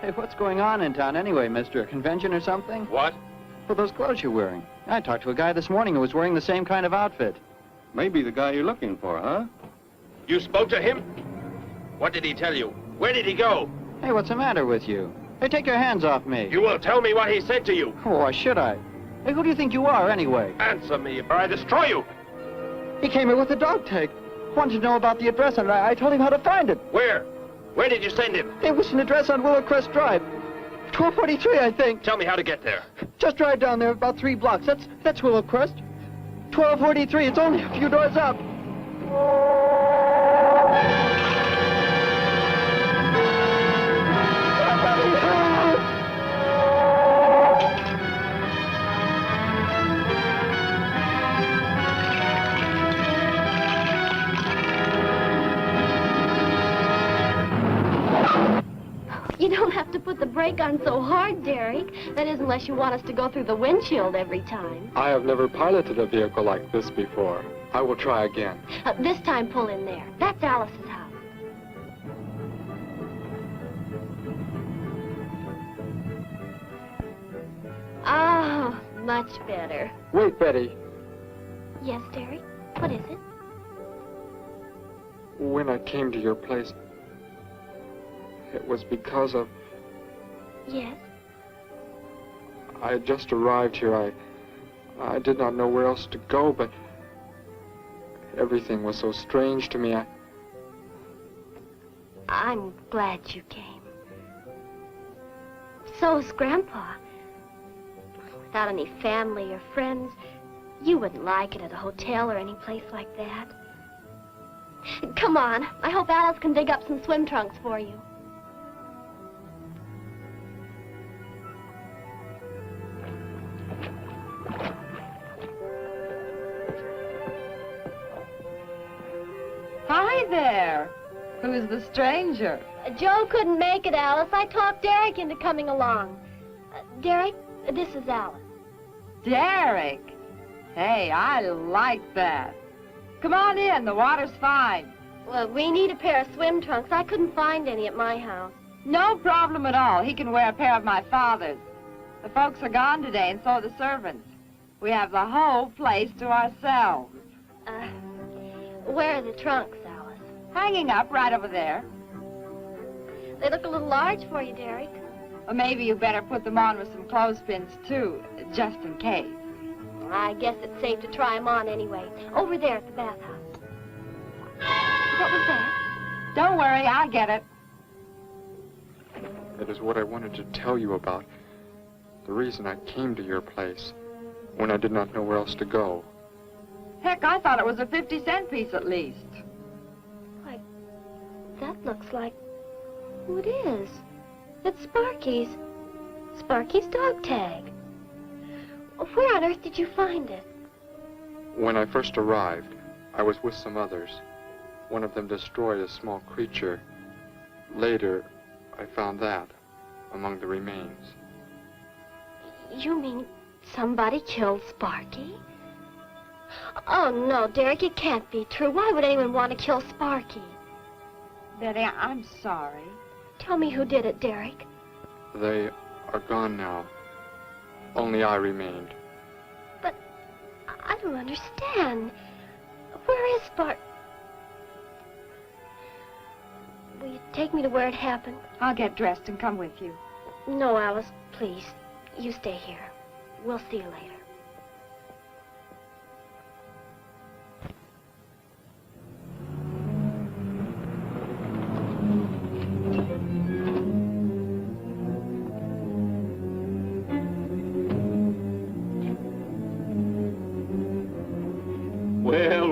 Speaker 20: Hey, what's going on in town anyway, mister? A convention or something?
Speaker 21: What?
Speaker 20: For those clothes you're wearing. I talked to a guy this morning who was wearing the same kind of outfit.
Speaker 21: Maybe the guy you're looking for, huh?
Speaker 15: You spoke to him? What did he tell you? Where did he go?
Speaker 20: Hey, what's the matter with you? Hey, take your hands off me.
Speaker 15: You will tell me what he said to you.
Speaker 20: Oh, why should I? Hey, who do you think you are, anyway?
Speaker 15: Answer me, or I destroy you.
Speaker 20: He came here with a dog tag. Wanted to know about the address, and I told him how to find it.
Speaker 15: Where? Where did you send him?
Speaker 20: It was an address on Willow Crest Drive. 1243, I think.
Speaker 15: Tell me how to get there.
Speaker 20: Just drive down there about 3 blocks. That's Willow Crest. 1243. It's only a few doors up.
Speaker 22: You don't have to put the brake on so hard, Derek. That is, unless you want us to go through the windshield every time.
Speaker 16: I have never piloted a vehicle like this before. I will try again.
Speaker 22: This time, pull in there. That's Alice's house. Oh, much better.
Speaker 16: Wait, Betty.
Speaker 22: Yes, Derek? What is it?
Speaker 16: When I came to your place, it was because of...
Speaker 22: Yes?
Speaker 16: I had just arrived here. I did not know where else to go, but everything was so strange to me.
Speaker 22: I'm glad you came. So's Grandpa. Without any family or friends, you wouldn't like it at a hotel or any place like that. Come on. I hope Alice can dig up some swim trunks for you.
Speaker 8: Hi there. Who's the stranger?
Speaker 22: Joe couldn't make it, Alice. I talked Derek into coming along. Derek, this is Alice.
Speaker 8: Derek. Hey, I like that. Come on in, the water's fine.
Speaker 22: Well, we need a pair of swim trunks. I couldn't find any at my house.
Speaker 8: No problem at all. He can wear a pair of my father's. The folks are gone today, and so are the servants. We have the whole place to ourselves.
Speaker 22: Where are the trunks, Alice?
Speaker 8: Hanging up right over there.
Speaker 22: They look a little large for you, Derek.
Speaker 8: Or maybe you better put them on with some clothespins, too, just in case.
Speaker 22: I guess it's safe to try them on anyway. Over there at the bathhouse. What was that?
Speaker 8: Don't worry, I'll get it.
Speaker 16: It is what I wanted to tell you about. The reason I came to your place when I did not know where else to go.
Speaker 8: Heck, I thought it was a 50-cent piece at least.
Speaker 22: Why, that looks like... who it is. It's Sparky's. Sparky's dog tag. Where on earth did you find it?
Speaker 16: When I first arrived, I was with some others. One of them destroyed a small creature. Later, I found that among the remains.
Speaker 22: You mean somebody killed Sparky? Oh, no, Derek, it can't be true. Why would anyone want to kill Sparky?
Speaker 8: Betty, I'm sorry.
Speaker 22: Tell me who did it, Derek.
Speaker 16: They are gone now. Only I remained.
Speaker 22: But I don't understand. Where is Sparky? Will you take me to where it happened?
Speaker 8: I'll get dressed and come with you.
Speaker 22: No, Alice, please. You stay here. We'll see you later.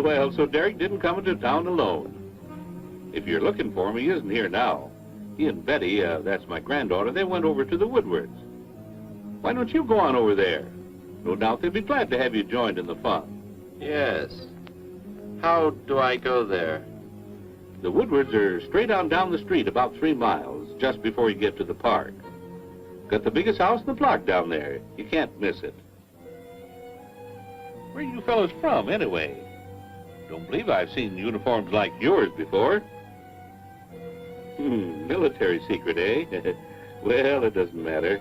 Speaker 19: Well, so Derek didn't come into town alone. If you're looking for him, he isn't here now. He and Betty, that's my granddaughter, they went over to the Woodwards. Why don't you go on over there? No doubt they'd be glad to have you joined in the fun.
Speaker 15: Yes. How do I go there?
Speaker 19: The Woodwards are straight on down the street about 3 miles, just before you get to the park. Got the biggest house in the block down there. You can't miss it. Where are you fellas from, anyway? Don't believe I've seen uniforms like yours before. Military secret, eh? Well, it doesn't matter.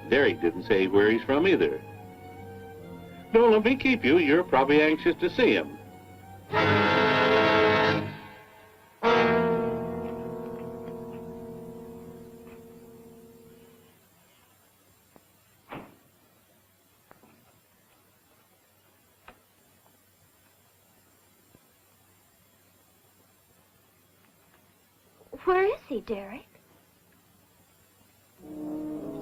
Speaker 19: Derek didn't say where he's from either. Don't let me keep you. You're probably anxious to see him.
Speaker 22: Where is he, Derek?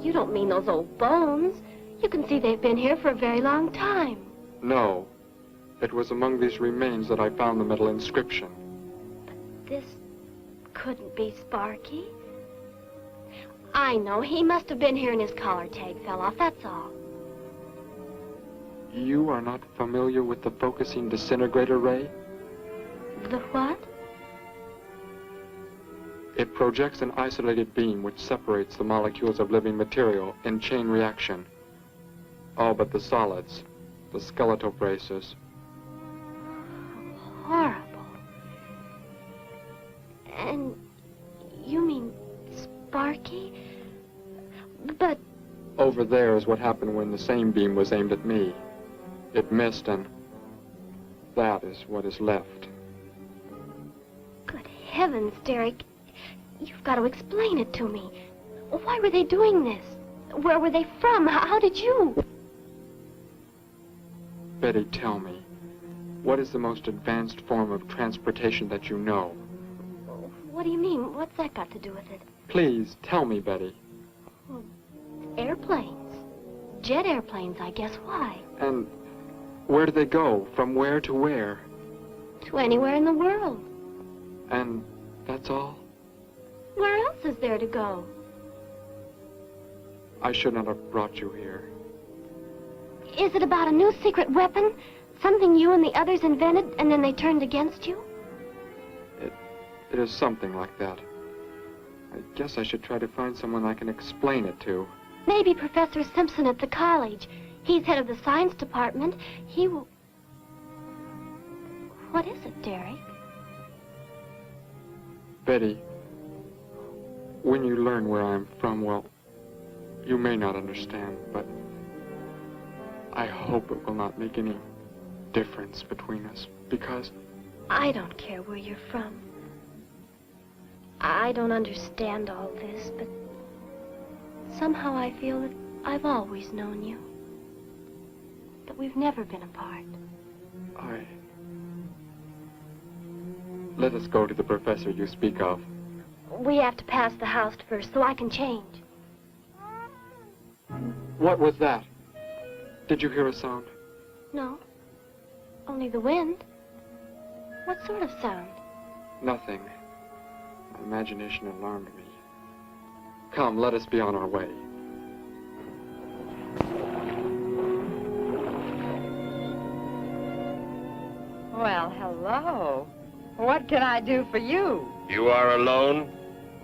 Speaker 22: You don't mean those old bones. You can see they've been here for a very long time.
Speaker 16: No. It was among these remains that I found the metal inscription.
Speaker 22: This couldn't be Sparky. I know. He must have been here and his collar tag fell off, that's all.
Speaker 16: You are not familiar with the focusing disintegrator ray?
Speaker 22: The what?
Speaker 16: It projects an isolated beam which separates the molecules of living material in chain reaction. All but the solids, the skeletal braces.
Speaker 22: Horrible. And you mean Sparky? But...
Speaker 16: Over there is what happened when the same beam was aimed at me. It missed, and that is what is left.
Speaker 22: Good heavens, Derek. You've got to explain it to me. Why were they doing this? Where were they from? How did you?
Speaker 16: Betty, tell me, what is the most advanced form of transportation that you know?
Speaker 22: What do you mean? What's that got to do with it?
Speaker 16: Please, tell me, Betty.
Speaker 22: Airplanes. Jet airplanes, I guess. Why?
Speaker 16: And where do they go? From where to where?
Speaker 22: To anywhere in the world.
Speaker 16: And that's all?
Speaker 22: Where else is there to go?
Speaker 16: I should not have brought you here.
Speaker 22: Is it about a new secret weapon? Something you and the others invented and then they turned against you?
Speaker 16: It is something like that. I guess I should try to find someone I can explain it to.
Speaker 22: Maybe Professor Simpson at the college. He's head of the science department. He will... What is it, Derek?
Speaker 16: Betty, when you learn where I'm from, well, you may not understand, but I hope it will not make any difference between us, because...
Speaker 22: I don't care where you're from. I don't understand all this, but somehow I feel that I've always known you. That we've never been apart.
Speaker 16: Let us go to the professor you speak of.
Speaker 22: We have to pass the house first so I can change.
Speaker 16: What was that? Did you hear a sound?
Speaker 22: No. Only the wind. What sort of sound?
Speaker 16: Nothing. My imagination alarmed me. Come, let us be on our way.
Speaker 8: Well, hello. What can I do for you?
Speaker 15: You are alone?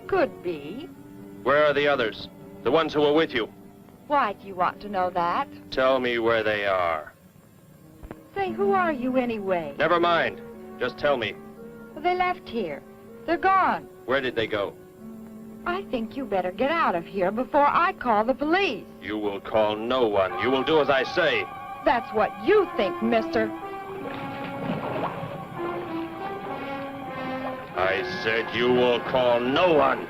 Speaker 8: Could be.
Speaker 15: Where are the others? The ones who were with you?
Speaker 8: Why do you want to know that?
Speaker 15: Tell me where they are.
Speaker 8: Say, who are you anyway?
Speaker 15: Never mind. Just tell me.
Speaker 8: They left here. They're gone.
Speaker 15: Where did they go?
Speaker 8: I think you better get out of here before I call the police.
Speaker 15: You will call no one. You will do as I say.
Speaker 8: That's what you think, mister.
Speaker 15: I said you will call no one.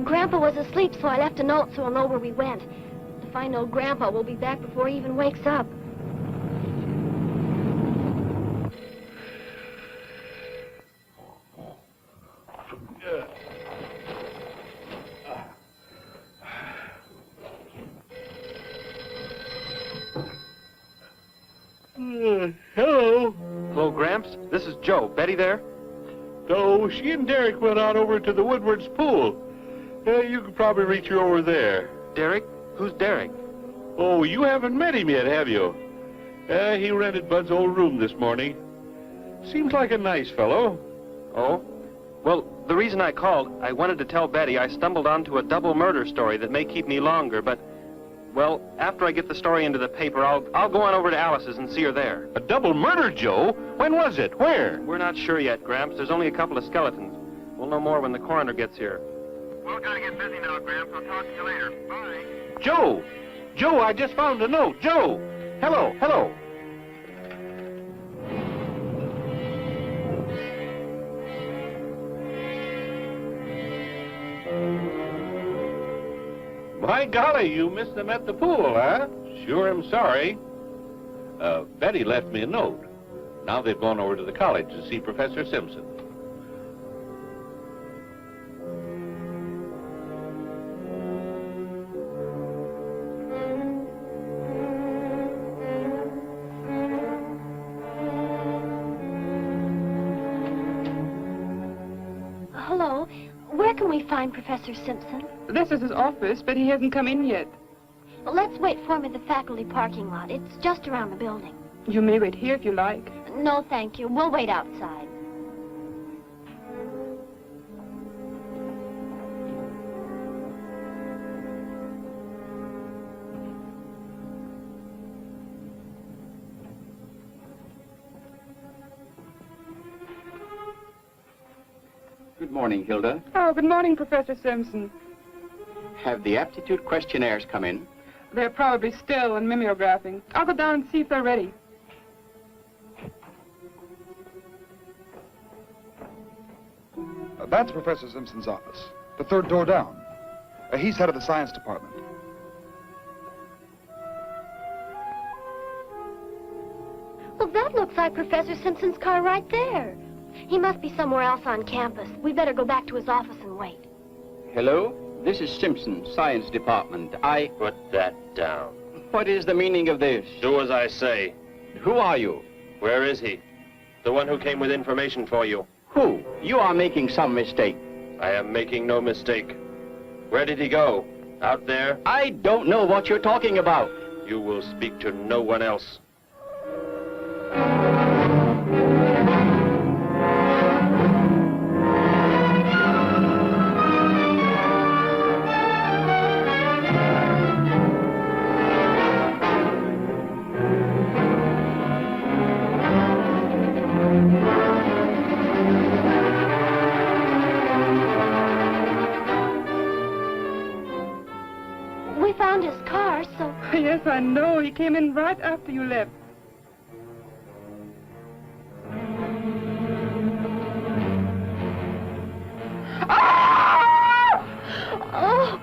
Speaker 22: Grandpa was asleep, so I left a note so he'll know where we went. If I know Grandpa, we'll be back before he even wakes up.
Speaker 7: Hello.
Speaker 16: Hello, Gramps. This is Joe. Betty there?
Speaker 7: No, she and Derek went out over to the Woodward's pool. You could probably reach her over there.
Speaker 16: Derek? Who's Derek?
Speaker 7: Oh, you haven't met him yet, have you? He rented Bud's old room this morning. Seems like a nice fellow.
Speaker 16: Oh? Well, the reason I called, I wanted to tell Betty I stumbled onto a double murder story that may keep me longer, but, well, after I get the story into the paper, I'll go on over to Alice's and see her there.
Speaker 7: A double murder, Joe? When was it? Where?
Speaker 16: We're not sure yet, Gramps. There's only a couple of skeletons. We'll know more when the coroner gets here.
Speaker 19: Well, gotta get busy now, Gramps. I'll talk to you later. Bye.
Speaker 7: Joe! Joe, I just found a note. Joe! Hello, hello. My golly, you missed them at the pool, huh? Sure, I'm sorry. Betty left me a note. Now they've gone over to the college to see Professor Simpson.
Speaker 22: Hello. Where can we find Professor Simpson?
Speaker 9: This is his office, but he hasn't come in yet.
Speaker 22: Let's wait for him at the faculty parking lot. It's just around the building.
Speaker 9: You may wait here if you like.
Speaker 22: No, thank you. We'll wait outside.
Speaker 2: Good morning, Hilda.
Speaker 9: Oh, good morning, Professor Simpson.
Speaker 2: Have the aptitude questionnaires come in?
Speaker 9: They're probably still in mimeographing. I'll go down and see if they're ready.
Speaker 5: That's Professor Simpson's office. The third door down. He's head of the science department.
Speaker 22: Well, that looks like Professor Simpson's car right there. He must be somewhere else on campus. We better go back to his office and wait.
Speaker 2: Hello? This is Simpson, science department.
Speaker 15: Put that down.
Speaker 2: What is the meaning of this?
Speaker 15: Do as I say.
Speaker 2: Who are you?
Speaker 15: Where is he? The one who came with information for you.
Speaker 2: Who? You are making some mistake.
Speaker 15: I am making no mistake. Where did he go? Out there?
Speaker 2: I don't know what you're talking about.
Speaker 15: You will speak to no one else.
Speaker 22: We found his car, so...
Speaker 9: Yes, I know. He came in right after you left.
Speaker 22: Oh!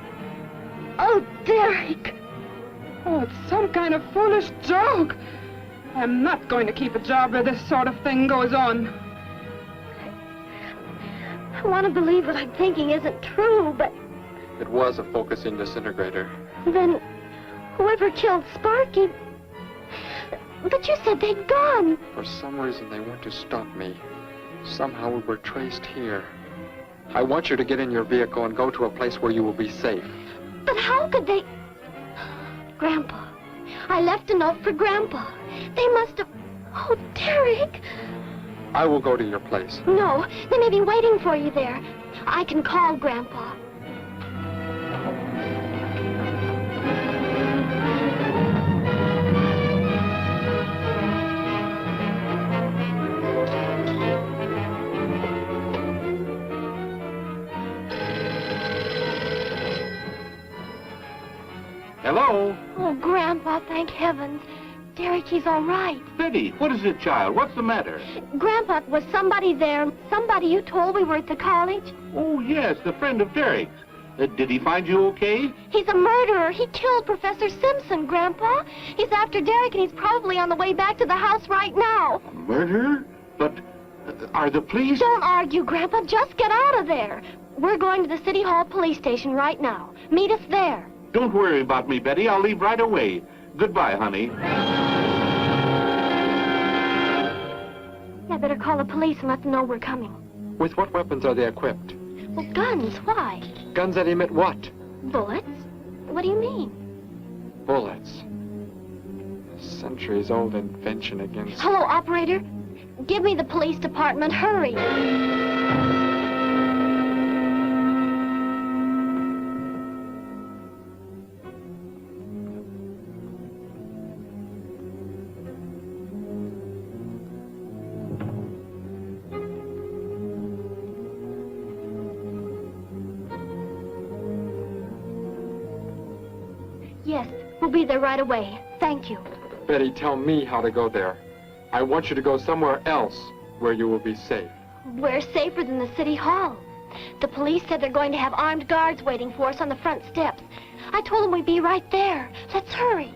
Speaker 22: Oh, Derek!
Speaker 9: Oh, it's some kind of foolish joke. I'm not going to keep a job where this sort of thing goes on.
Speaker 22: I want to believe what I'm thinking isn't true, but
Speaker 16: It was a focusing disintegrator.
Speaker 22: then whoever killed Sparky... But you said they'd gone.
Speaker 16: For some reason, they want to stop me. Somehow we were traced here. I want you to get in your vehicle and go to a place where you will be safe.
Speaker 22: But how could they... Grandpa. I left a note for Grandpa. They must have... Oh, Derek.
Speaker 16: I will go to your place.
Speaker 22: No, they may be waiting for you there. I can call Grandpa.
Speaker 13: Hello?
Speaker 22: Oh, Grandpa, thank heavens. Derek, he's all right.
Speaker 13: Betty, what is it, child? What's the matter?
Speaker 22: Grandpa, was somebody there? Somebody you told we were at the college?
Speaker 13: Oh, yes, the friend of Derek's. Did he find you okay?
Speaker 22: He's a murderer. He killed Professor Simpson, Grandpa. He's after Derek, and he's probably on the way back to the house right now.
Speaker 13: Murder? But are the police...
Speaker 22: Don't argue, Grandpa. Just get out of there. We're going to the City Hall police station right now. Meet us there.
Speaker 13: Don't worry about me, Betty. I'll leave right away. Goodbye, honey.
Speaker 22: I better call the police and let them know we're coming.
Speaker 16: With what weapons are they equipped?
Speaker 22: Well, guns. Why?
Speaker 16: Guns that emit what?
Speaker 22: Bullets? What do you mean?
Speaker 16: Bullets. A centuries-old invention against...
Speaker 22: Hello, operator. Give me the police department. Hurry. Yes, we'll be there right away. Thank you.
Speaker 16: Betty, tell me how to go there. I want you to go somewhere else where you will be safe.
Speaker 22: We're safer than the City Hall. The police said they're going to have armed guards waiting for us on the front steps. I told them we'd be right there. Let's hurry.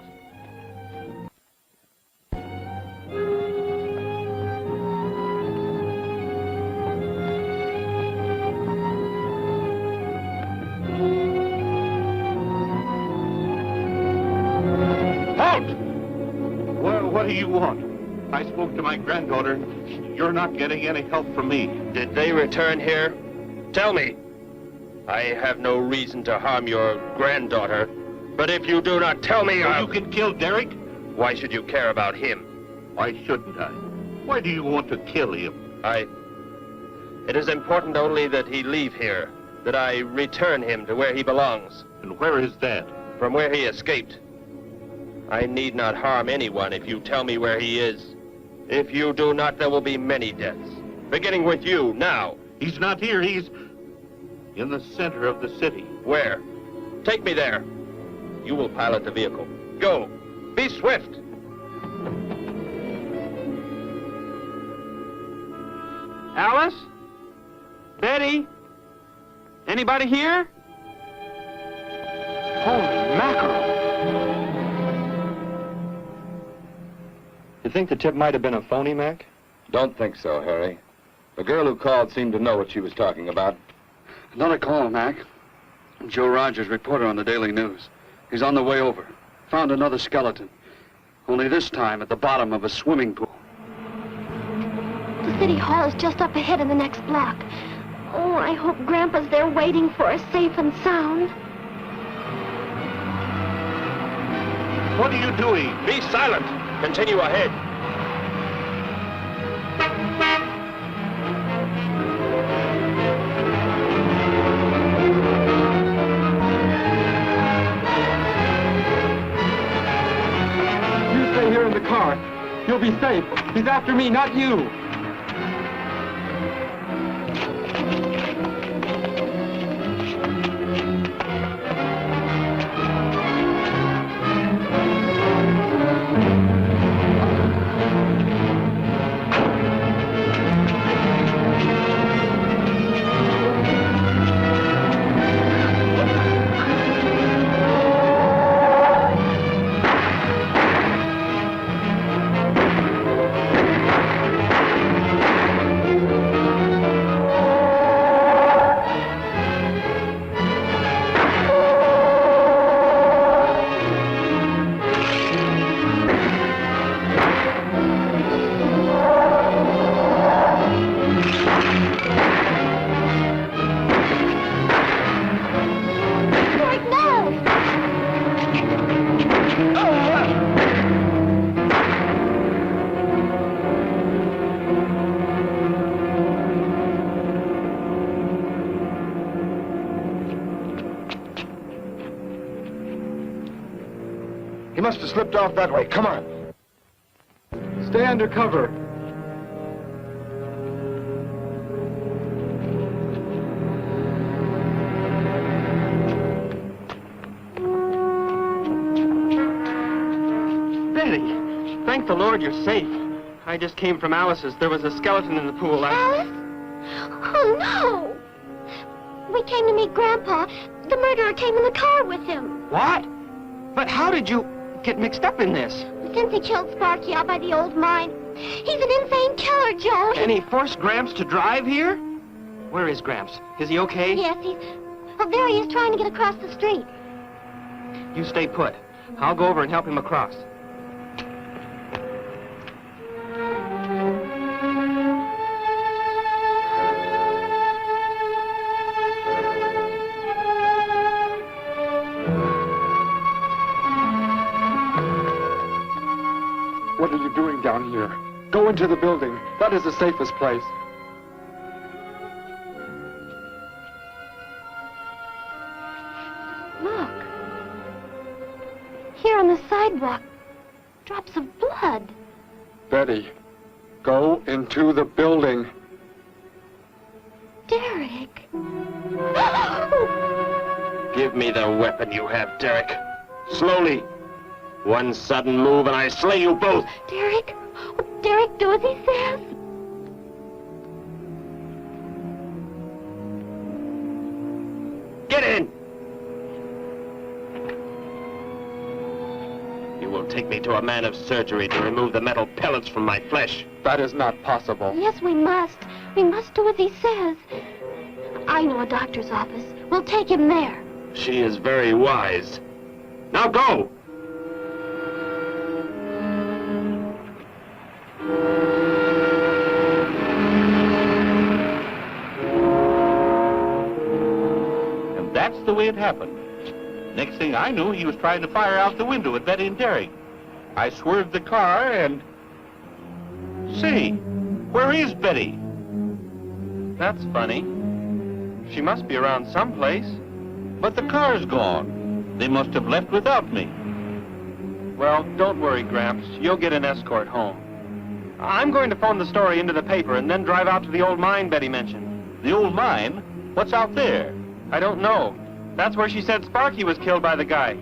Speaker 13: What do you want? I spoke to my granddaughter. You're not getting any help from me.
Speaker 15: Did they return here? Tell me. I have no reason to harm your granddaughter, but if you do not tell me,
Speaker 13: You can kill Derek?
Speaker 15: Why should you care about him?
Speaker 13: Why shouldn't I?
Speaker 7: Why do you want to kill him?
Speaker 15: It is important only that he leave here, that I return him to where he belongs.
Speaker 7: And where is that?
Speaker 15: From where he escaped. I need not harm anyone if you tell me where he is. If you do not, there will be many deaths. Beginning with you, now.
Speaker 7: He's not here. He's in the center of the city.
Speaker 15: Where? Take me there. You will pilot the vehicle. Go. Be swift.
Speaker 16: Alice? Betty? Anybody here? Holy mackerel.
Speaker 21: You think the tip might have been a phony, Mac?
Speaker 3: Don't think so, Harry. The girl who called seemed to know what she was talking about.
Speaker 5: Another call, Mac. Joe Rogers, reporter on the Daily News. He's on the way over. Found another skeleton. Only this time at the bottom of a swimming pool.
Speaker 22: The city hall is just up ahead in the next block. Oh, I hope Grandpa's there waiting for us safe and sound.
Speaker 7: What are you doing?
Speaker 15: Be silent. Continue ahead.
Speaker 16: You stay here in the car. You'll be safe. He's after me, not you.
Speaker 5: He must have slipped off that way. Come on.
Speaker 16: Stay under cover.
Speaker 15: Betty, thank the Lord you're safe. I just came from Alice's. There was a skeleton in the pool.
Speaker 22: Alice? Oh, no! We came to meet Grandpa. The murderer came in the car with him.
Speaker 15: What? But how did you get mixed up in this?
Speaker 22: Since he killed Sparky out by the old mine. He's an insane killer, Joe.
Speaker 15: And he forced Gramps to drive here? Where is Gramps? Is he okay?
Speaker 22: Yes, he's... Well, there he is trying to get across the street.
Speaker 15: You stay put. I'll go over and help him across.
Speaker 16: What are you doing down here? Go into the building. That is the safest place.
Speaker 22: Look. Here on the sidewalk. Drops of blood.
Speaker 16: Betty, go into the building.
Speaker 22: Derek.
Speaker 15: Give me the weapon you have, Derek. Slowly. One sudden move and I slay you both.
Speaker 22: Derek? Oh, Derek, do as he says.
Speaker 15: Get in! You will take me to a man of surgery to remove the metal pellets from my flesh.
Speaker 16: That is not possible.
Speaker 22: Yes, we must. We must do as he says. I know a doctor's office. We'll take him there.
Speaker 15: She is very wise. Now go!
Speaker 7: And that's the way it happened. Next thing I knew, he was trying to fire out the window at Betty and Derek. I swerved the car and Say, where is Betty?
Speaker 17: That's funny. She must be around someplace.
Speaker 7: But the car's gone. They must have left without me.
Speaker 17: Well, don't worry, Gramps. You'll get an escort home. I'm going to phone the story into the paper and then drive out to the old mine Betty mentioned.
Speaker 7: The old mine? What's out there?
Speaker 17: I don't know. That's where she said Sparky was killed by the guy.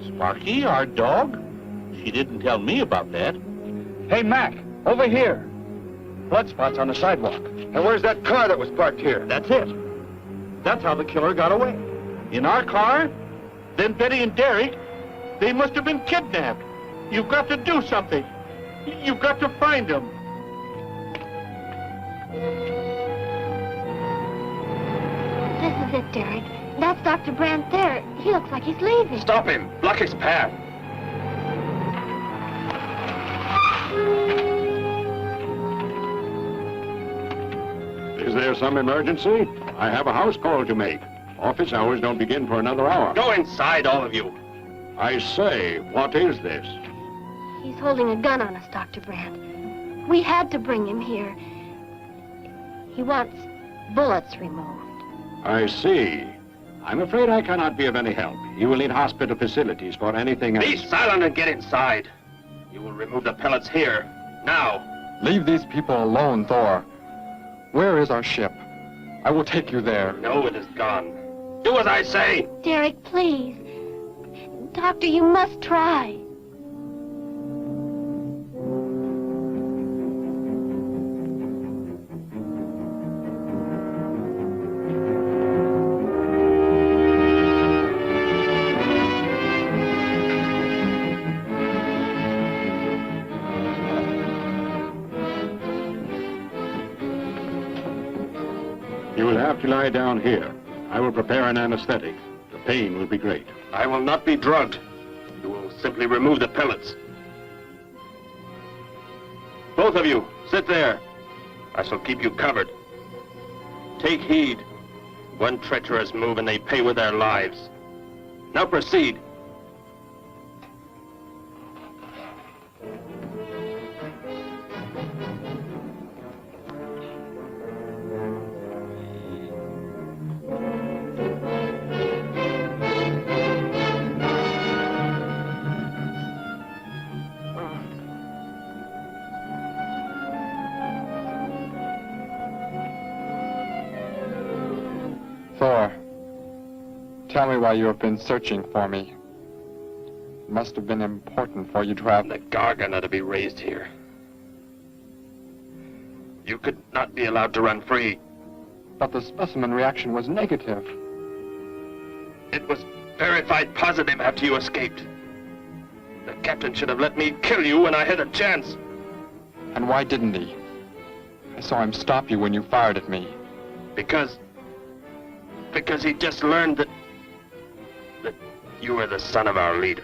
Speaker 7: Sparky, our dog? She didn't tell me about that.
Speaker 5: Hey, Mac, over here. Blood spots on the sidewalk. And where's that car that was parked here?
Speaker 7: That's it. That's how the killer got away. In our car? Then Betty and Derek, they must have been kidnapped. You've got to do something. You've got to find them.
Speaker 22: This is it, Derek. That's Dr. Brandt there. He looks like he's leaving.
Speaker 5: Stop him! Block his path!
Speaker 21: Is there some emergency? I have a house call to make. Office hours don't begin for another hour.
Speaker 15: Go inside, all of you.
Speaker 21: I say, what is this?
Speaker 22: He's holding a gun on us, Dr. Brandt. We had to bring him here. He wants bullets removed.
Speaker 21: I see. I'm afraid I cannot be of any help. You will need hospital facilities for anything else.
Speaker 15: Be silent and get inside. You will remove the pellets here, now.
Speaker 16: Leave these people alone, Thor. Where is our ship? I will take you there.
Speaker 15: No, it is gone. Do as I say.
Speaker 22: Derek, please. Doctor, you must try.
Speaker 21: You will have to lie down here. I will prepare an anesthetic. The pain will be great.
Speaker 15: I will not be drugged. You will simply remove the pellets. Both of you, sit there. I shall keep you covered. Take heed. One treacherous move and they pay with their lives. Now proceed.
Speaker 16: Thor, tell me why you have been searching for me. It must have been important for you to have...
Speaker 15: The Gargan are to be raised here. You could not be allowed to run free.
Speaker 16: But the specimen reaction was negative.
Speaker 15: It was verified positive after you escaped. The captain should have let me kill you when I had a chance.
Speaker 16: And why didn't he? I saw him stop you when you fired at me.
Speaker 15: Because he just learned that you were the son of our leader.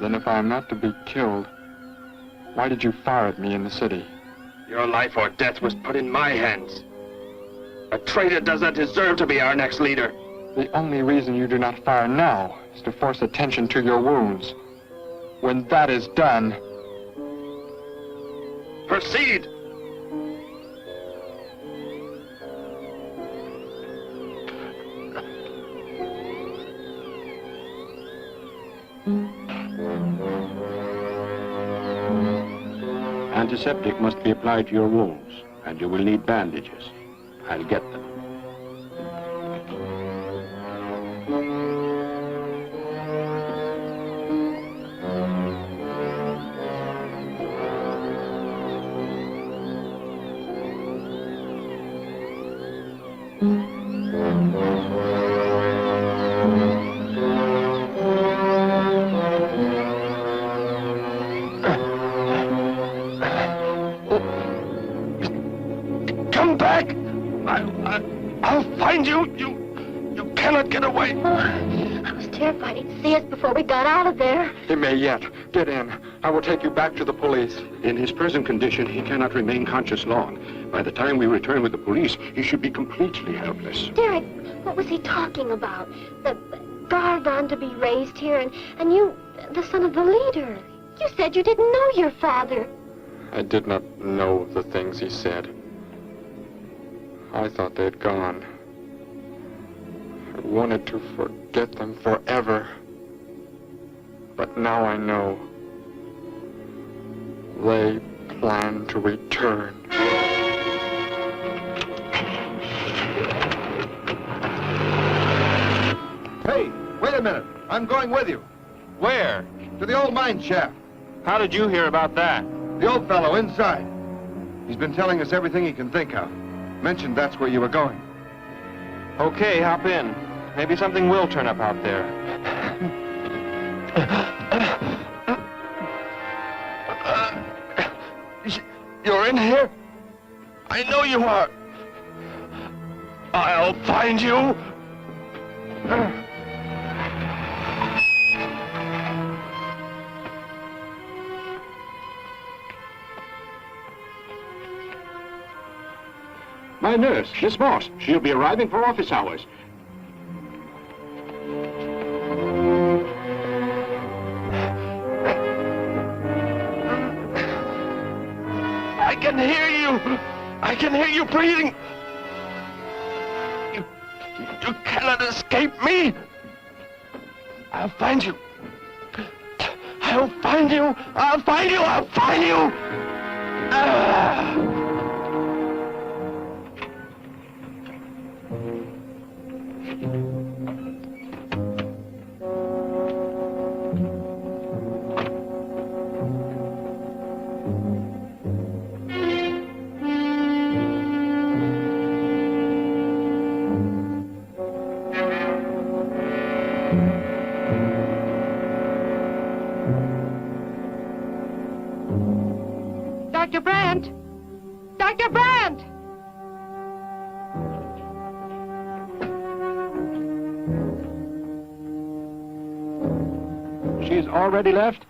Speaker 16: Then if I am not to be killed, why did you fire at me in the city?
Speaker 15: Your life or death was put in my hands. A traitor does not deserve to be our next leader.
Speaker 16: The only reason you do not fire now is to force attention to your wounds. When that is done...
Speaker 15: Proceed!
Speaker 21: Antiseptic must be applied to your wounds, and you will need bandages. I'll get them.
Speaker 5: cannot get away.
Speaker 22: Oh, I was terrified he'd see us before we got out of there.
Speaker 16: He may yet. Get in. I will take you back to the police.
Speaker 4: In his present condition, he cannot remain conscious long. By the time we return with the police, he should be completely helpless.
Speaker 22: Derek, what was he talking about? The Gargon to be raised here, and you, the son of the leader. You said you didn't know your father.
Speaker 16: I did not know the things he said. I thought they'd gone. I wanted to forget them forever. But now I know. They plan to return.
Speaker 21: Hey, wait a minute. I'm going with you.
Speaker 14: Where?
Speaker 21: To the old mine shaft.
Speaker 14: How did you hear about that?
Speaker 21: The old fellow inside. He's been telling us everything he can think of. Mentioned that's where you were going.
Speaker 14: Okay, hop in. Maybe something will turn up out there.
Speaker 5: You're in here? I know you are. I'll find you.
Speaker 4: My nurse, Miss Moss. She'll be arriving for office hours.
Speaker 5: I can hear you. I can hear you breathing. You cannot escape me. I'll find you. I'll find you. I'll find you. I'll find you. Ah.
Speaker 9: Dr. Brandt! Dr. Brandt!
Speaker 4: She's already left?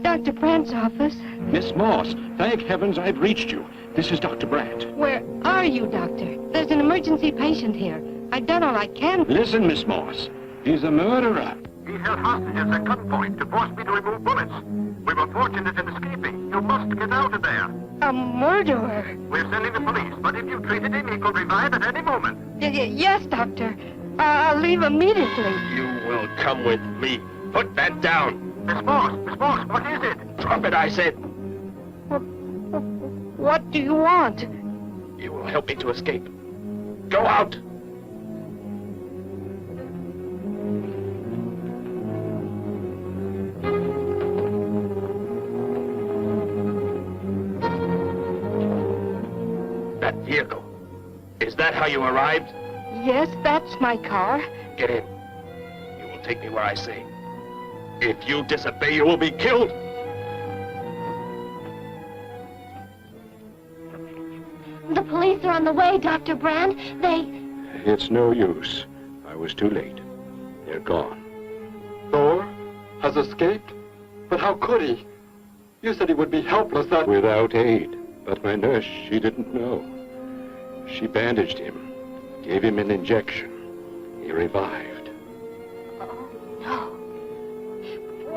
Speaker 9: Dr. Brandt's office.
Speaker 4: Miss Moss, thank heavens I've reached you. This is Dr. Brandt.
Speaker 9: Where are you, Doctor? There's an emergency patient here. I've done all I can.
Speaker 4: Listen, Miss Moss. He's a murderer.
Speaker 21: He held hostages at gunpoint to force me to remove bullets. We were fortunate in escaping. You must get out of there.
Speaker 9: A murderer?
Speaker 21: We're sending the police, but if you treated him, he could revive at any moment.
Speaker 9: Yes, Doctor. I'll leave immediately.
Speaker 15: You will come with me. Put that down.
Speaker 21: Miss Moss, what is it?
Speaker 15: Drop it, I said.
Speaker 9: What do you want?
Speaker 15: You will help me to escape. Go out. That vehicle. Is that how you arrived?
Speaker 9: Yes, that's my car.
Speaker 15: Get in. You will take me where I say. If you disobey, you will be killed.
Speaker 22: The police are on the way, Dr. Brandt.
Speaker 4: It's no use. I was too late. They're gone.
Speaker 16: Thor has escaped? But how could he? You said he would be helpless that...
Speaker 4: Without aid. But my nurse, she didn't know. She bandaged him, gave him an injection. He revived.
Speaker 22: No.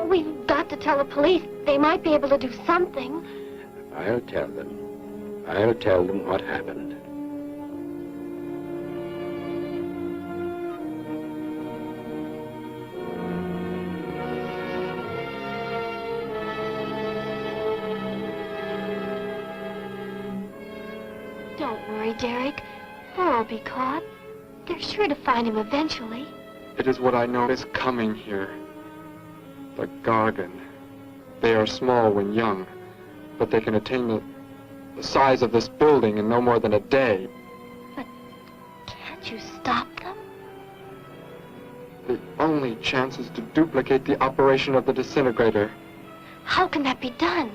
Speaker 22: We've got to tell the police. They might be able to do something.
Speaker 4: I'll tell them. I'll tell them what happened.
Speaker 22: Derek. Thor will be caught. They're sure to find him eventually.
Speaker 16: It is what I know is coming here. The Gargan. They are small when young, but they can attain the size of this building in no more than a day.
Speaker 22: But can't you stop them?
Speaker 16: The only chance is to duplicate the operation of the disintegrator.
Speaker 22: How can that be done?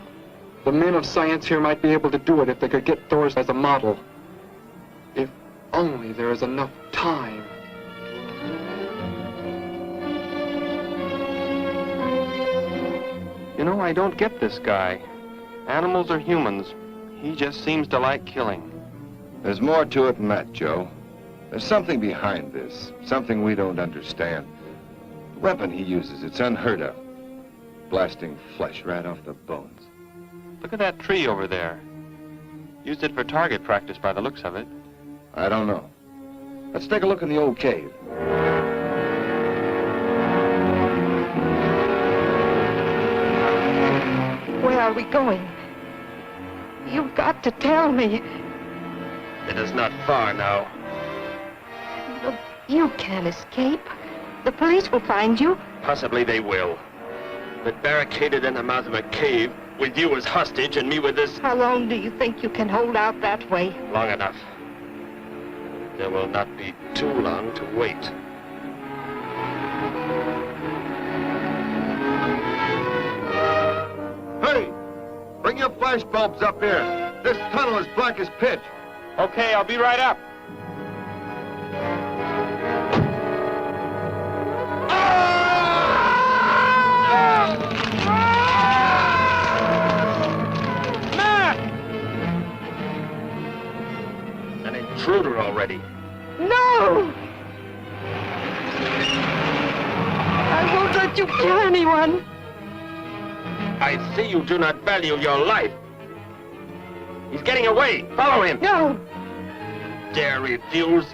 Speaker 16: The men of science here might be able to do it if they could get Thor's as a model. If only there is enough time.
Speaker 3: You know, I don't get this guy. Animals or humans, he just seems to like killing.
Speaker 4: There's more to it than that, Joe. There's something behind this, something we don't understand. The weapon he uses, it's unheard of. Blasting flesh right off the bones.
Speaker 3: Look at that tree over there. Used it for target practice by the looks of it.
Speaker 4: I don't know. Let's take a look in the old cave.
Speaker 6: Where are we going? You've got to tell me.
Speaker 15: It is not far now.
Speaker 6: Look, you can't escape. The police will find you.
Speaker 15: Possibly they will. But barricaded in the mouth of a cave, with you as hostage and me with this...
Speaker 6: How long do you think you can hold out that way?
Speaker 15: Long enough. There will not be too long to wait.
Speaker 21: Hey! Bring your flash bulbs up here. This tunnel is black as pitch.
Speaker 3: Okay, I'll be right up.
Speaker 15: An intruder already.
Speaker 6: No! I won't let you kill anyone.
Speaker 15: I see you do not value your life. He's getting away. Follow him.
Speaker 6: No.
Speaker 15: Dare refuse?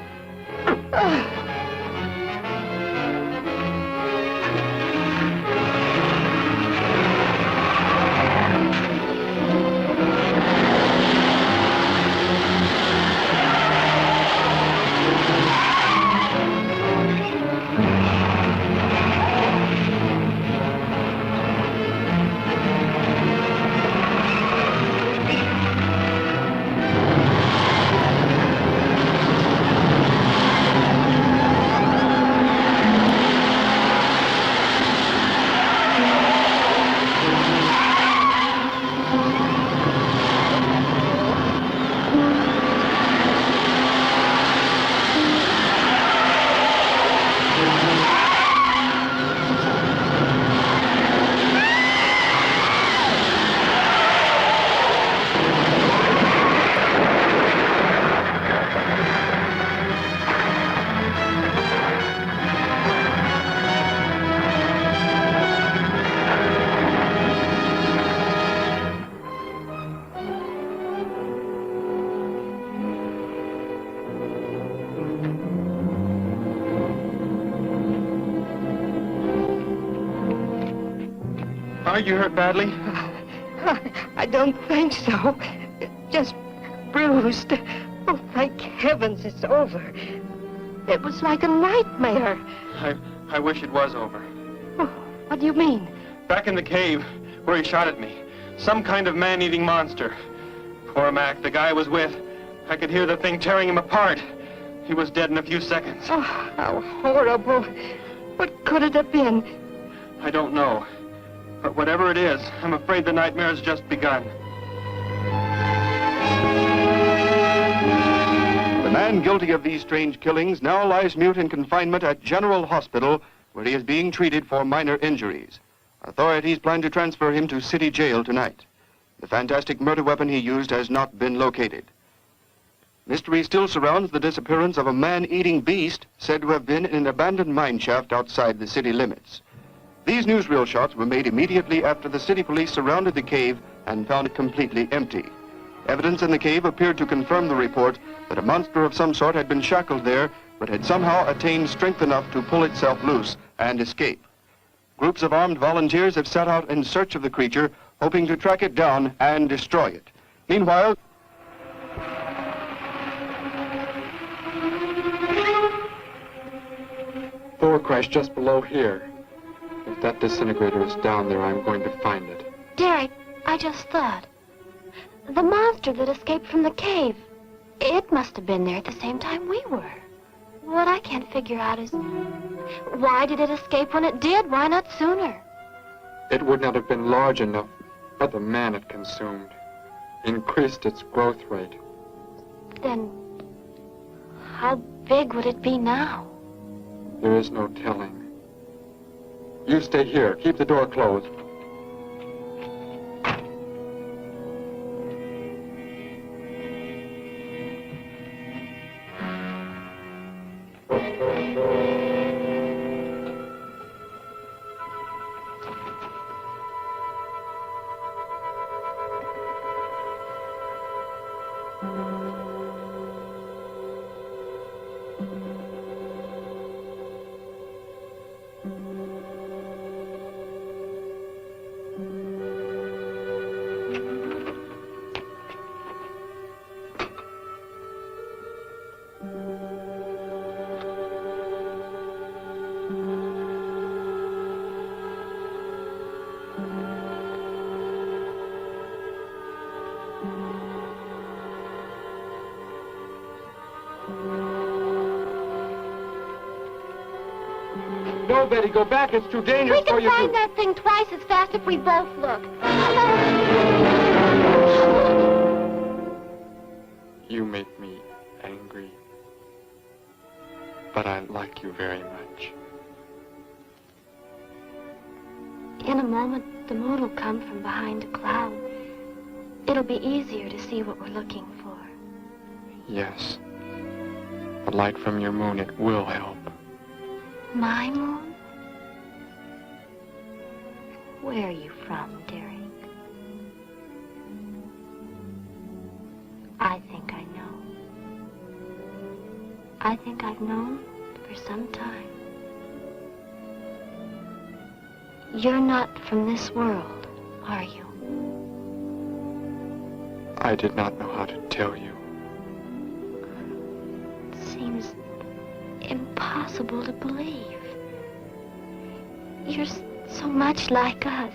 Speaker 3: Are you hurt badly?
Speaker 6: I don't think so. Just bruised. Oh, thank heavens it's over. It was like a nightmare.
Speaker 3: I wish it was over.
Speaker 6: Oh, what do you mean?
Speaker 3: Back in the cave, where he shot at me. Some kind of man-eating monster. Poor Mac, the guy I was with. I could hear the thing tearing him apart. He was dead in a few seconds.
Speaker 6: Oh, how horrible. What could it have been?
Speaker 3: I don't know. But whatever it is, I'm afraid the nightmare's just begun.
Speaker 21: The man guilty of these strange killings now lies mute in confinement at General Hospital, where he is being treated for minor injuries. Authorities plan to transfer him to city jail tonight. The fantastic murder weapon he used has not been located. Mystery still surrounds the disappearance of a man-eating beast said to have been in an abandoned mine shaft outside the city limits. These newsreel shots were made immediately after the city police surrounded the cave and found it completely empty. Evidence in the cave appeared to confirm the report that a monster of some sort had been shackled there, but had somehow attained strength enough to pull itself loose and escape. Groups of armed volunteers have set out in search of the creature, hoping to track it down and destroy it. Meanwhile,
Speaker 16: Thor crashed just below here. If that disintegrator is down there, I'm going to find it.
Speaker 22: Derek, I just thought. The monster that escaped from the cave. It must have been there at the same time we were. What I can't figure out is, why did it escape when it did? Why not sooner?
Speaker 16: It would not have been large enough, but the man it consumed increased its growth rate.
Speaker 22: Then, how big would it be now?
Speaker 16: There is no telling. You stay here. Keep the door closed.
Speaker 3: No, Betty, go back. It's too dangerous
Speaker 22: We can
Speaker 3: for you
Speaker 22: find
Speaker 3: to...
Speaker 22: that thing twice as fast if we both look.
Speaker 16: You make me angry, but I like you very much.
Speaker 22: In a moment, the moon will come from behind a cloud. It'll be easier to see what we're looking for.
Speaker 16: Yes. The light from your moon, it will help.
Speaker 22: My moon? Where are you from, Derek? I think I know. I think I've known for some time. You're not from this world, are you?
Speaker 16: I did not know how to tell you.
Speaker 22: It seems impossible to believe. You're so much like us.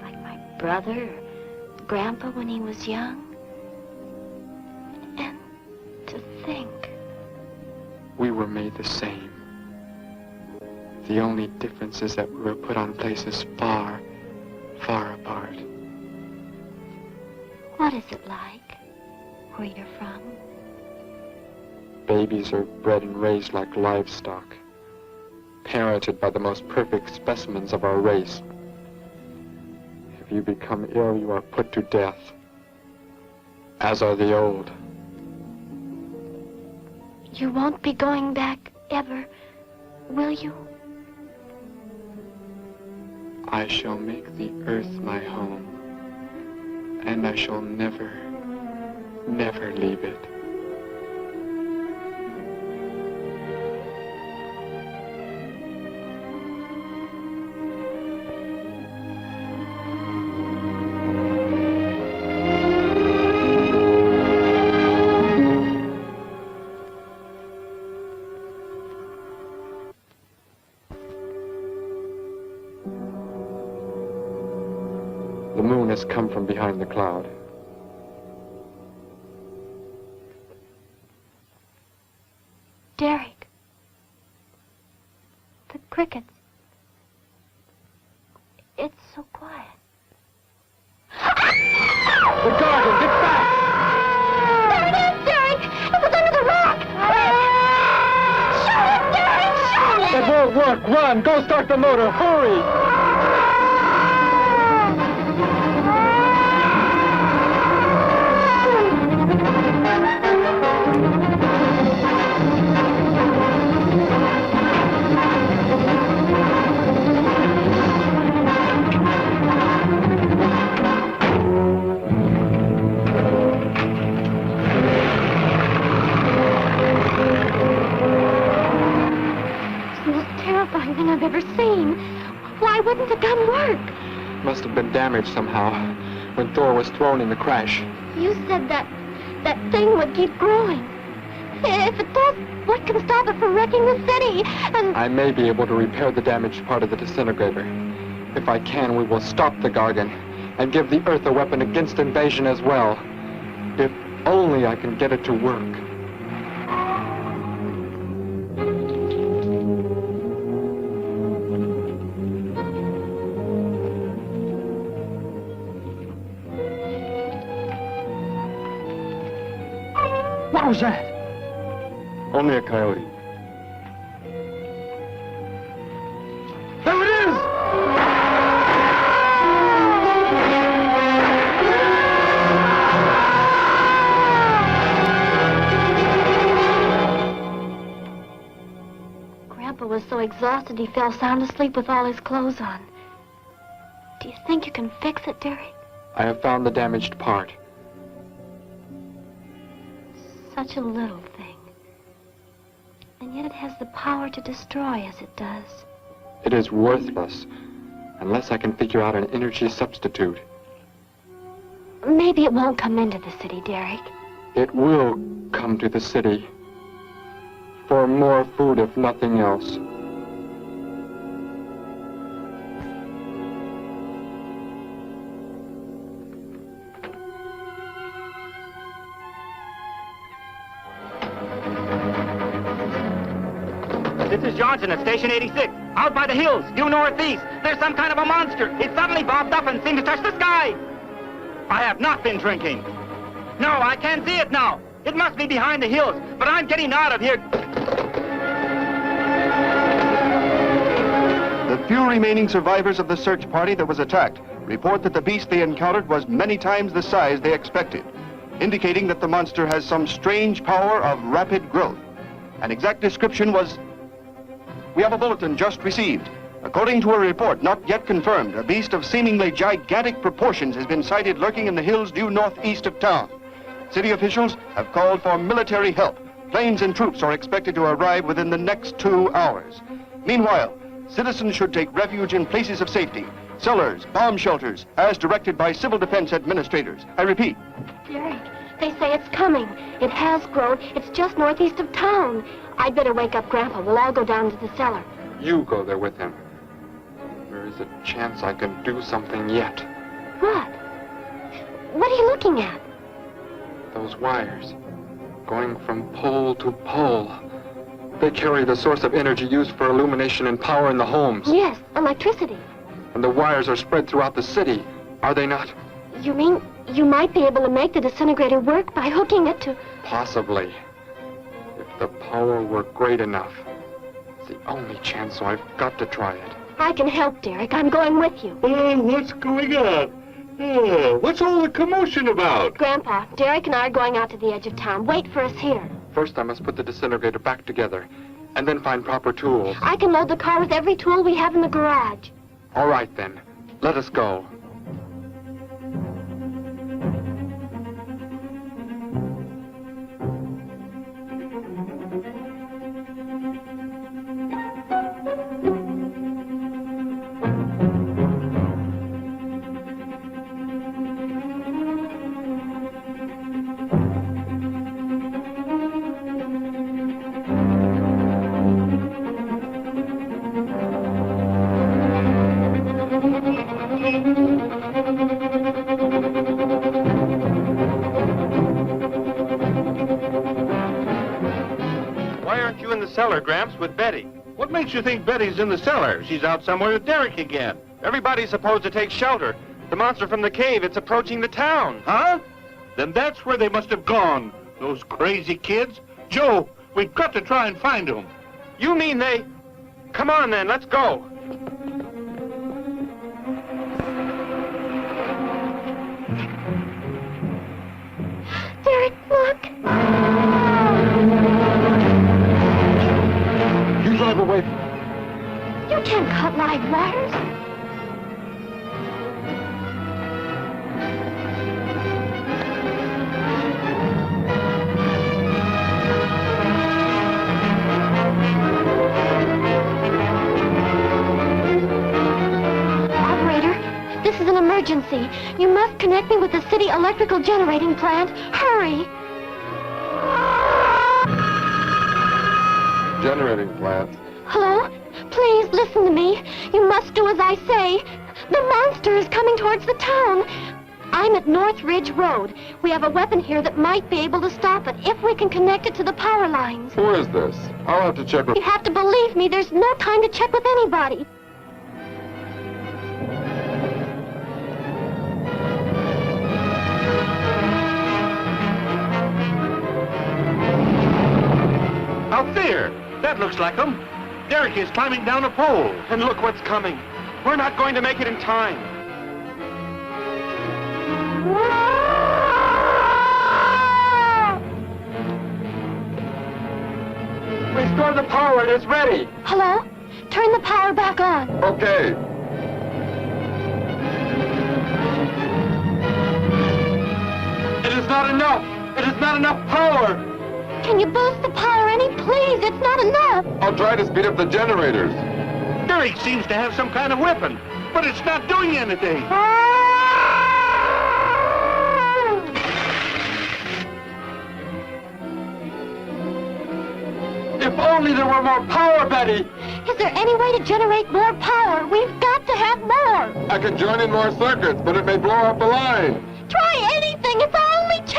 Speaker 22: Like my brother or Grandpa when he was young. And to think.
Speaker 16: We were made the same. The only difference is that we were put on places far, far apart.
Speaker 22: What is it like where you're from?
Speaker 16: Babies are bred and raised like livestock, parented by the most perfect specimens of our race. If you become ill, you are put to death, as are the old.
Speaker 22: You won't be going back ever, will you?
Speaker 16: I shall make the earth my home, and I shall never, never leave it. The moon has come from behind the cloud.
Speaker 22: Derek. The crickets. It's so quiet.
Speaker 3: The garden, get back!
Speaker 22: There it is, Derek! It was under the rock! Shoot it, Derek! Shoot it!
Speaker 3: That won't work. Run! Go start the motor. Hurry!
Speaker 22: I've ever seen. Why wouldn't the gun work?
Speaker 16: Must have been damaged somehow when Thor was thrown in the crash.
Speaker 22: You said that thing would keep growing. If it does, what can stop it from wrecking the city? And
Speaker 16: I may be able to repair the damaged part of the disintegrator. If I can, we will stop the Gargan and give the Earth a weapon against invasion as well. If only I can get it to work.
Speaker 18: What was that?
Speaker 16: Only a coyote.
Speaker 18: There it is!
Speaker 22: Grandpa was so exhausted he fell sound asleep with all his clothes on. Do you think you can fix it, Derek?
Speaker 16: I have found the damaged part.
Speaker 22: Such a little thing. And yet it has the power to destroy as it does.
Speaker 16: It is worthless, unless I can figure out an energy substitute.
Speaker 22: Maybe it won't come into the city, Derek.
Speaker 16: It will come to the city. For more food, if nothing else.
Speaker 1: This is Johnson at Station 86. Out by the hills, due northeast. There's some kind of a monster. It suddenly bobbed up and seemed to touch the sky. I have not been drinking. No, I can't see it now. It must be behind the hills, but I'm getting out of here.
Speaker 21: The few remaining survivors of the search party that was attacked report that the beast they encountered was many times the size they expected, indicating that the monster has some strange power of rapid growth. An exact description was... We have a bulletin just received. According to a report not yet confirmed, a beast of seemingly gigantic proportions has been sighted lurking in the hills due northeast of town. City officials have called for military help. Planes and troops are expected to arrive within the next 2 hours. Meanwhile, citizens should take refuge in places of safety, cellars, bomb shelters, as directed by civil defense administrators. I repeat.
Speaker 22: Derek, they say it's coming. It has grown. It's just northeast of town. I'd better wake up Grandpa. We'll all go down to the cellar.
Speaker 16: You go there with him. There is a chance I can do something yet.
Speaker 22: What? What are you looking at?
Speaker 16: Those wires, going from pole to pole. They carry the source of energy used for illumination and power in the homes.
Speaker 22: Yes, electricity.
Speaker 16: And the wires are spread throughout the city, are they not?
Speaker 22: You mean you might be able to make the disintegrator work by hooking it to...
Speaker 16: Possibly. If the power were great enough. It's the only chance, so I've got to try it.
Speaker 22: I can help, Derek. I'm going with you.
Speaker 13: What's going on? What's all the commotion about?
Speaker 22: Grandpa, Derek and I are going out to the edge of town. Wait for us here.
Speaker 16: First, I must put the disintegrator back together, and then find proper tools.
Speaker 22: I can load the car with every tool we have in the garage.
Speaker 16: All right, then. Let us go.
Speaker 3: Why aren't you in the cellar, Gramps, with Betty?
Speaker 7: What makes you think Betty's in the cellar? She's out somewhere with Derek again.
Speaker 3: Everybody's supposed to take shelter. The monster from the cave, it's approaching the town.
Speaker 7: Huh? Then that's where they must have gone. Those crazy kids. Joe, we've got to try and find them.
Speaker 3: You mean they... Come on, then, let's go.
Speaker 22: Derek, look.
Speaker 16: You drive away.
Speaker 22: You can't cut live wires. Operator, this is an emergency. You must connect me with the city electrical generating plant. Hurry!
Speaker 21: generating plants.
Speaker 22: Hello? Please listen to me. You must do as I say. The monster is coming towards the town. I'm at North Ridge Road. We have a weapon here that might be able to stop it if we can connect it to the power lines.
Speaker 21: Who is this? I'll have to check with...
Speaker 22: You have to believe me. There's no time to check with anybody.
Speaker 3: Out there! That looks like him. Derek is climbing down a pole. And look what's coming. We're not going to make it in time. Restore the power. It is ready.
Speaker 22: Hello? Turn the power back on.
Speaker 21: Okay.
Speaker 3: It is not enough. It is not enough power.
Speaker 22: Can you boost the power any? Please, it's not enough.
Speaker 21: I'll try to speed up the generators.
Speaker 7: Derek seems to have some kind of weapon, but it's not doing anything.
Speaker 3: If only there were more power, Betty!
Speaker 22: Is there any way to generate more power? We've got to have more.
Speaker 21: I can join in more circuits, but it may blow up the line.
Speaker 22: Try anything. It's our only chance.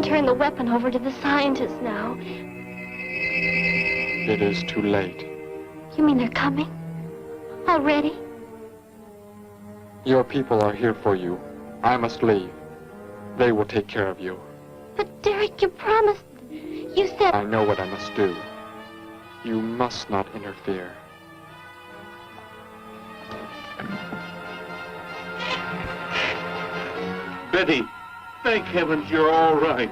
Speaker 22: Turn the weapon over to the scientists now.
Speaker 18: It is too late.
Speaker 22: You mean they're coming? Already?
Speaker 18: Your people are here for you. I must leave. They will take care of you.
Speaker 22: But Derek, you promised. You said...
Speaker 18: I know what I must do. You must not interfere.
Speaker 7: Betty, thank heavens you're all right.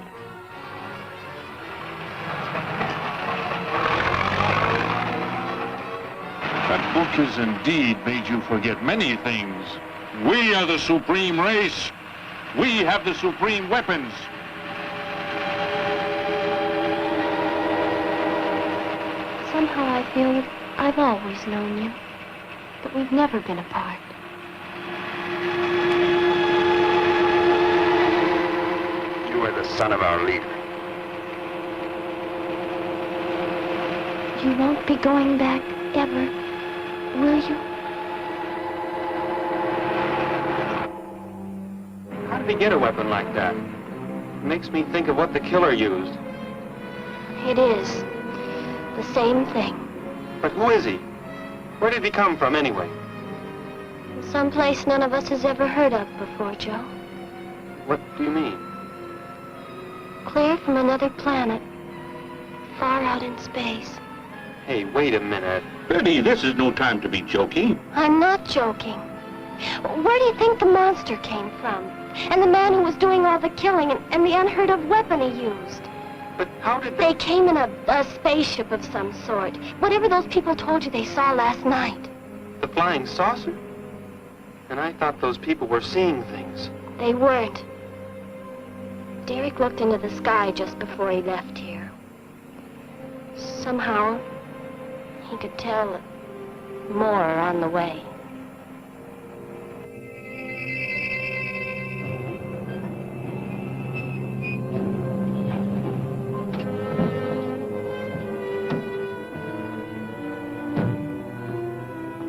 Speaker 7: That book has indeed made you forget many things. We are the supreme race. We have the supreme weapons.
Speaker 22: Somehow I feel that I've always known you. That we've never been apart.
Speaker 19: You are the son of our leader.
Speaker 22: You won't be going back ever, will you?
Speaker 3: How did he get a weapon like that? It makes me think of what the killer used.
Speaker 22: It is. The same thing.
Speaker 3: But who is he? Where did he come from, anyway?
Speaker 22: Someplace none of us has ever heard of before, Joe.
Speaker 3: What do you mean?
Speaker 22: Clear from another planet. Far out in space.
Speaker 3: Hey, wait a minute.
Speaker 7: Betty, this is no time to be joking.
Speaker 22: I'm not joking. Where do you think the monster came from? And the man who was doing all the killing and the unheard of weapon he used?
Speaker 3: But how did
Speaker 22: they came in a spaceship of some sort. Whatever those people told you they saw last night.
Speaker 3: The flying saucer? And I thought those people were seeing things.
Speaker 22: They weren't. Derek looked into the sky just before he left here. Somehow, he could tell that more are on the way.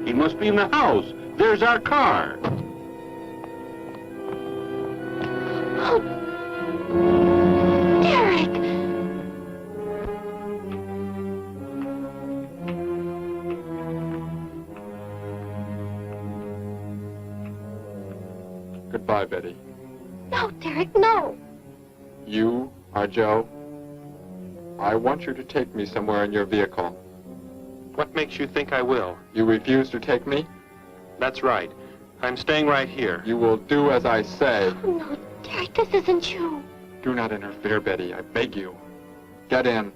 Speaker 7: He must be in the house. There's our car.
Speaker 22: Oh, Derek!
Speaker 18: Goodbye, Betty.
Speaker 22: No, Derek, no.
Speaker 18: You are Joe. I want you to take me somewhere in your vehicle.
Speaker 3: What makes you think I will?
Speaker 18: You refuse to take me?
Speaker 3: That's right. I'm staying right here.
Speaker 18: You will do as I say.
Speaker 22: Oh, no, Derek, this isn't you.
Speaker 18: Do not interfere, Betty. I beg you. Get in.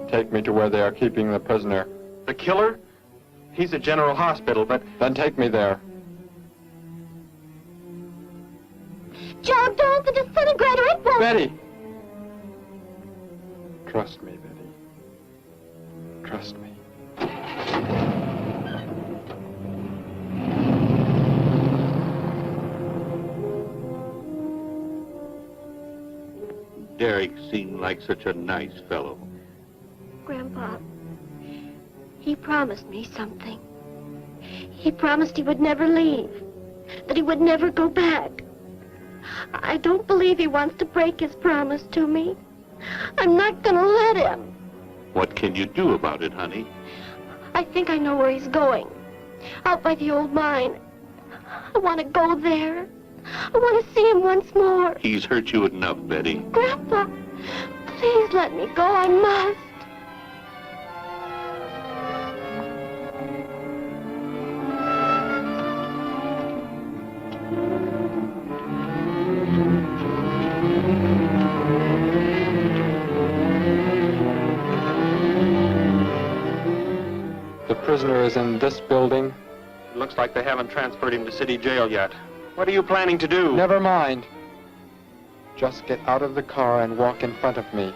Speaker 16: Take me to where they are keeping the prisoner.
Speaker 3: The killer? He's at General Hospital, but...
Speaker 16: Then take me there.
Speaker 22: Joe, don't! The disintegrator, it won't...
Speaker 16: Betty! Trust me, Betty. Trust me.
Speaker 13: Derek seemed like such a nice fellow.
Speaker 22: Grandpa, he promised me something. He promised he would never leave, that he would never go back. I don't believe he wants to break his promise to me. I'm not gonna let him.
Speaker 13: What can you do about it, honey?
Speaker 22: I think I know where he's going. Out by the old mine. I want to go there. I want to see him once more.
Speaker 13: He's hurt you enough, Betty.
Speaker 22: Grandpa, please let me go. I must.
Speaker 16: The prisoner is in this building.
Speaker 3: It looks like they haven't transferred him to city jail yet. What are you planning to do?
Speaker 16: Never mind. Just get out of the car and walk in front of me.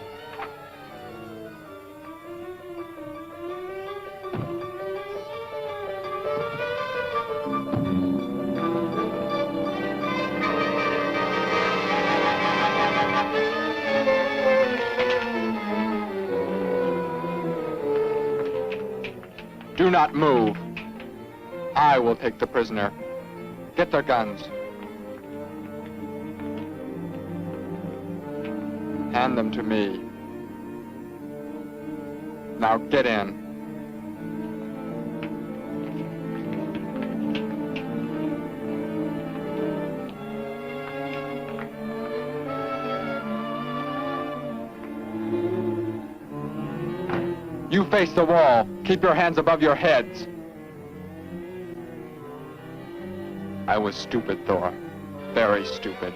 Speaker 16: Do not move. I will take the prisoner. Get their guns. Hand them to me. Now get in. You face the wall. Keep your hands above your heads. I was stupid, Thor. Very stupid.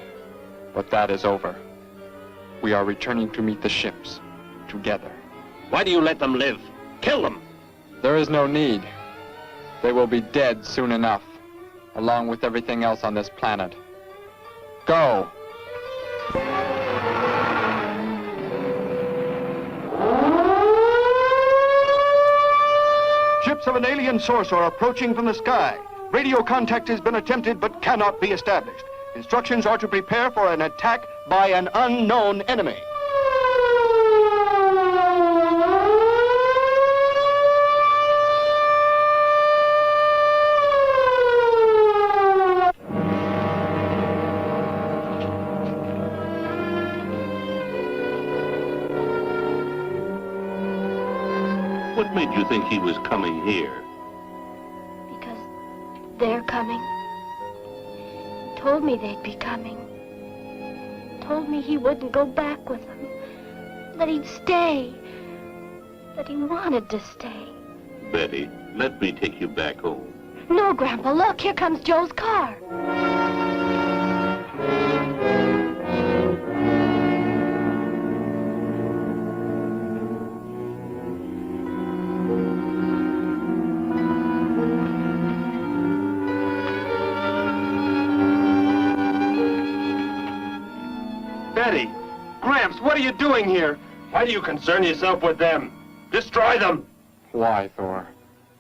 Speaker 16: But that is over. We are returning to meet the ships. Together.
Speaker 15: Why do you let them live? Kill them!
Speaker 16: There is no need. They will be dead soon enough, along with everything else on this planet. Go!
Speaker 21: Ships of an alien source are approaching from the sky. Radio contact has been attempted but cannot be established. Instructions are to prepare for an attack by an unknown enemy.
Speaker 13: What made you think he was coming here?
Speaker 22: Because they're coming. Told me they'd be coming. Told me he wouldn't go back with them. That he'd stay. That he wanted to stay.
Speaker 13: Betty, let me take you back home.
Speaker 22: No, Grandpa, look, here comes Joe's car.
Speaker 3: Betty! Gramps, what are you doing here? Why do you concern yourself with them? Destroy them!
Speaker 16: Why, Thor?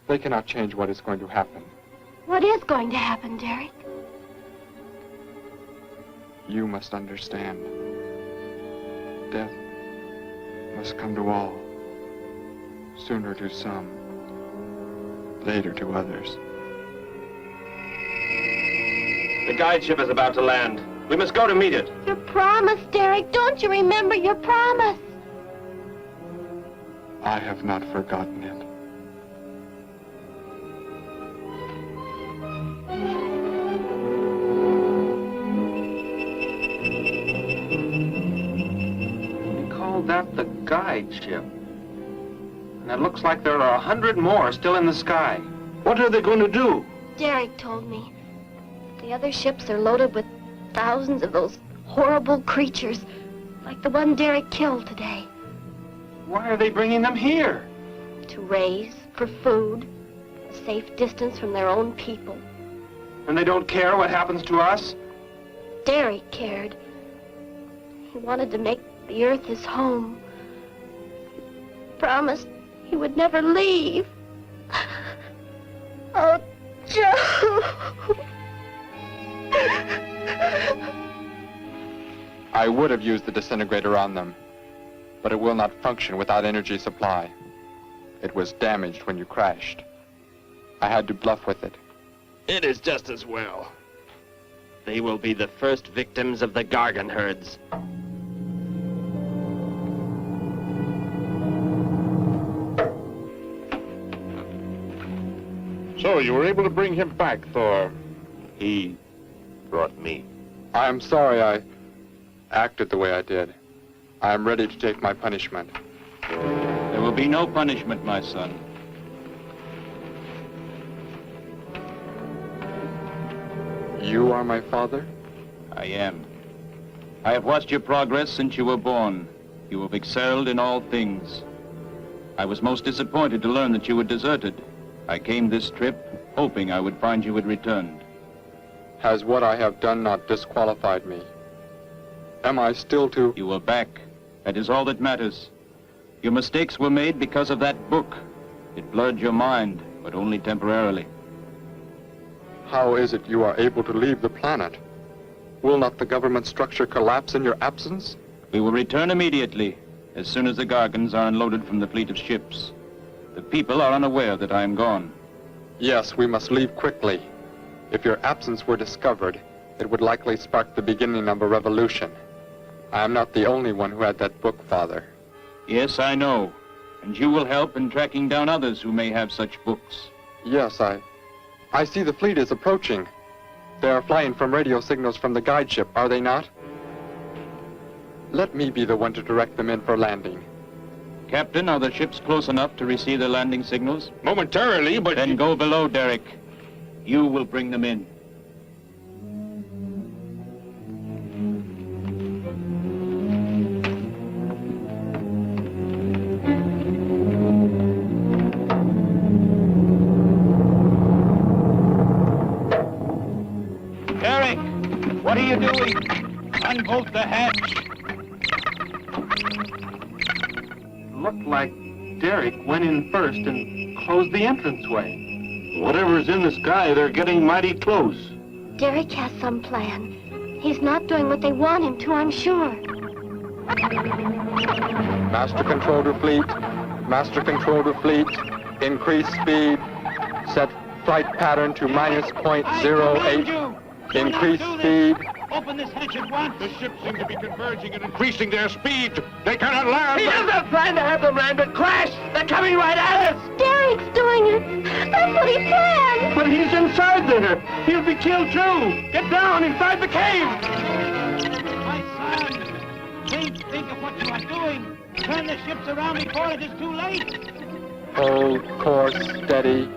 Speaker 16: They cannot change what is going to happen.
Speaker 22: What is going to happen, Derek?
Speaker 16: You must understand. Death must come to all. Sooner to some, later to others.
Speaker 3: The guide ship is about to land. We must go to meet it.
Speaker 22: Your promise, Derek. Don't you remember your promise?
Speaker 16: I have not forgotten it.
Speaker 3: We called that the guide ship. And it looks like there are 100 more still in the sky. What are they going to do?
Speaker 22: Derek told me. The other ships are loaded with thousands of those horrible creatures, like the one Derek killed today.
Speaker 3: Why are they bringing them here?
Speaker 22: To raise, for food, a safe distance from their own people.
Speaker 3: And they don't care what happens to us?
Speaker 22: Derek cared. He wanted to make the earth his home. He promised he would never leave. Oh, Joe!
Speaker 16: I would have used the disintegrator on them, but it will not function without energy supply. It was damaged when you crashed. I had to bluff with it.
Speaker 15: It is just as well. They will be the first victims of the Gargan herds.
Speaker 14: So, you were able to bring him back, Thor?
Speaker 15: He brought me.
Speaker 16: I am sorry I acted the way I did. I am ready to take my punishment.
Speaker 17: There will be no punishment, my son.
Speaker 16: You are my father?
Speaker 17: I am. I have watched your progress since you were born. You have excelled in all things. I was most disappointed to learn that you had deserted. I came this trip hoping I would find you had returned.
Speaker 16: Has what I have done not disqualified me? Am I still to...
Speaker 17: You were back. That is all that matters. Your mistakes were made because of that book. It blurred your mind, but only temporarily.
Speaker 16: How is it you are able to leave the planet? Will not the government structure collapse in your absence?
Speaker 17: We will return immediately, as soon as the Gargans are unloaded from the fleet of ships. The people are unaware that I am gone.
Speaker 16: Yes, we must leave quickly. If your absence were discovered, it would likely spark the beginning of a revolution. I am not the only one who had that book, Father.
Speaker 17: Yes, I know. And you will help in tracking down others who may have such books.
Speaker 16: Yes, I see the fleet is approaching. They are flying from radio signals from the guide ship, are they not? Let me be the one to direct them in for landing.
Speaker 17: Captain, are the ships close enough to receive the landing signals?
Speaker 14: Momentarily, but...
Speaker 17: Then go below, Derek. You will bring them in.
Speaker 7: Derek, what are you doing? Unbolt the hatch.
Speaker 3: Looked like Derek went in first and closed the entranceway.
Speaker 7: Whatever's in the sky, they're getting mighty close.
Speaker 22: Derek has some plan. He's not doing what they want him to, I'm sure.
Speaker 16: Master control to fleet. Master control to fleet. Increase speed. Set flight pattern to -0.08. Increase speed.
Speaker 7: Open this hatch at once.
Speaker 14: The ships seem to be converging and increasing their speed. They cannot land.
Speaker 5: He doesn't plan to have them land, but crash! They're coming right at us!
Speaker 22: Derek's doing it! That's what he planned!
Speaker 3: But he's inside there! He'll be killed too! Get down inside the cave!
Speaker 7: My son, think of what you are doing. Turn the ships around before it is too late.
Speaker 16: Hold course steady.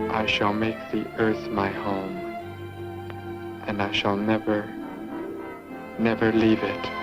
Speaker 16: I shall make the earth my home, and I shall never, never leave it.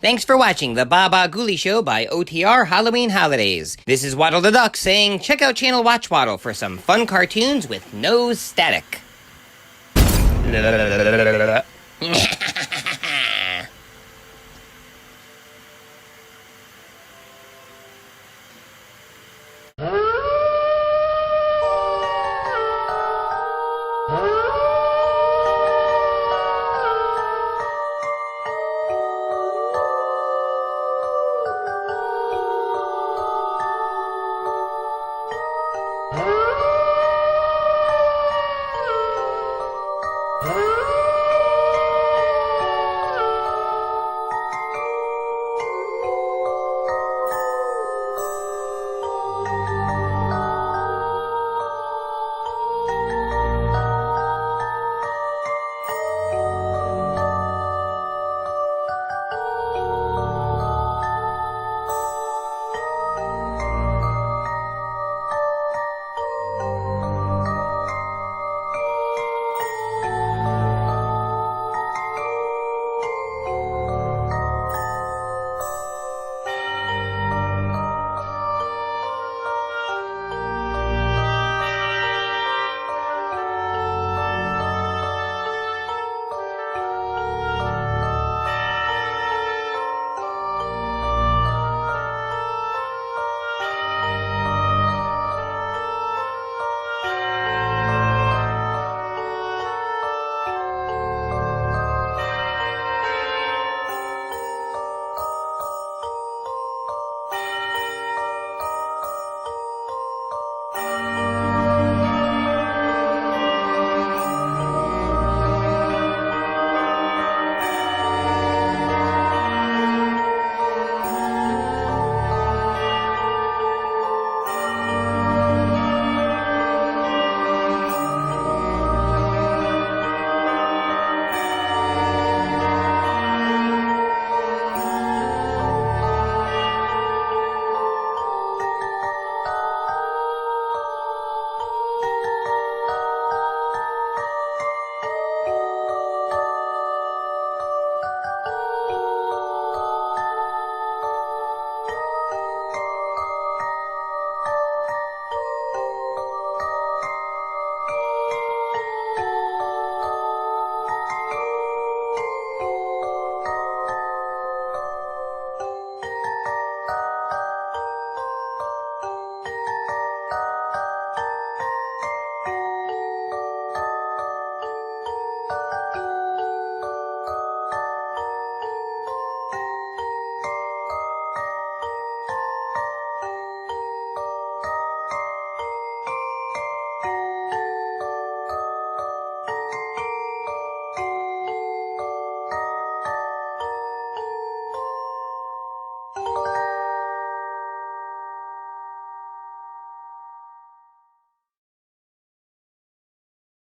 Speaker 10: Thanks for watching the Baba Ghoulie Show by OTR Halloween Holidays. This is Waddle the Duck saying check out Channel Watch Waddle for some fun cartoons with no static.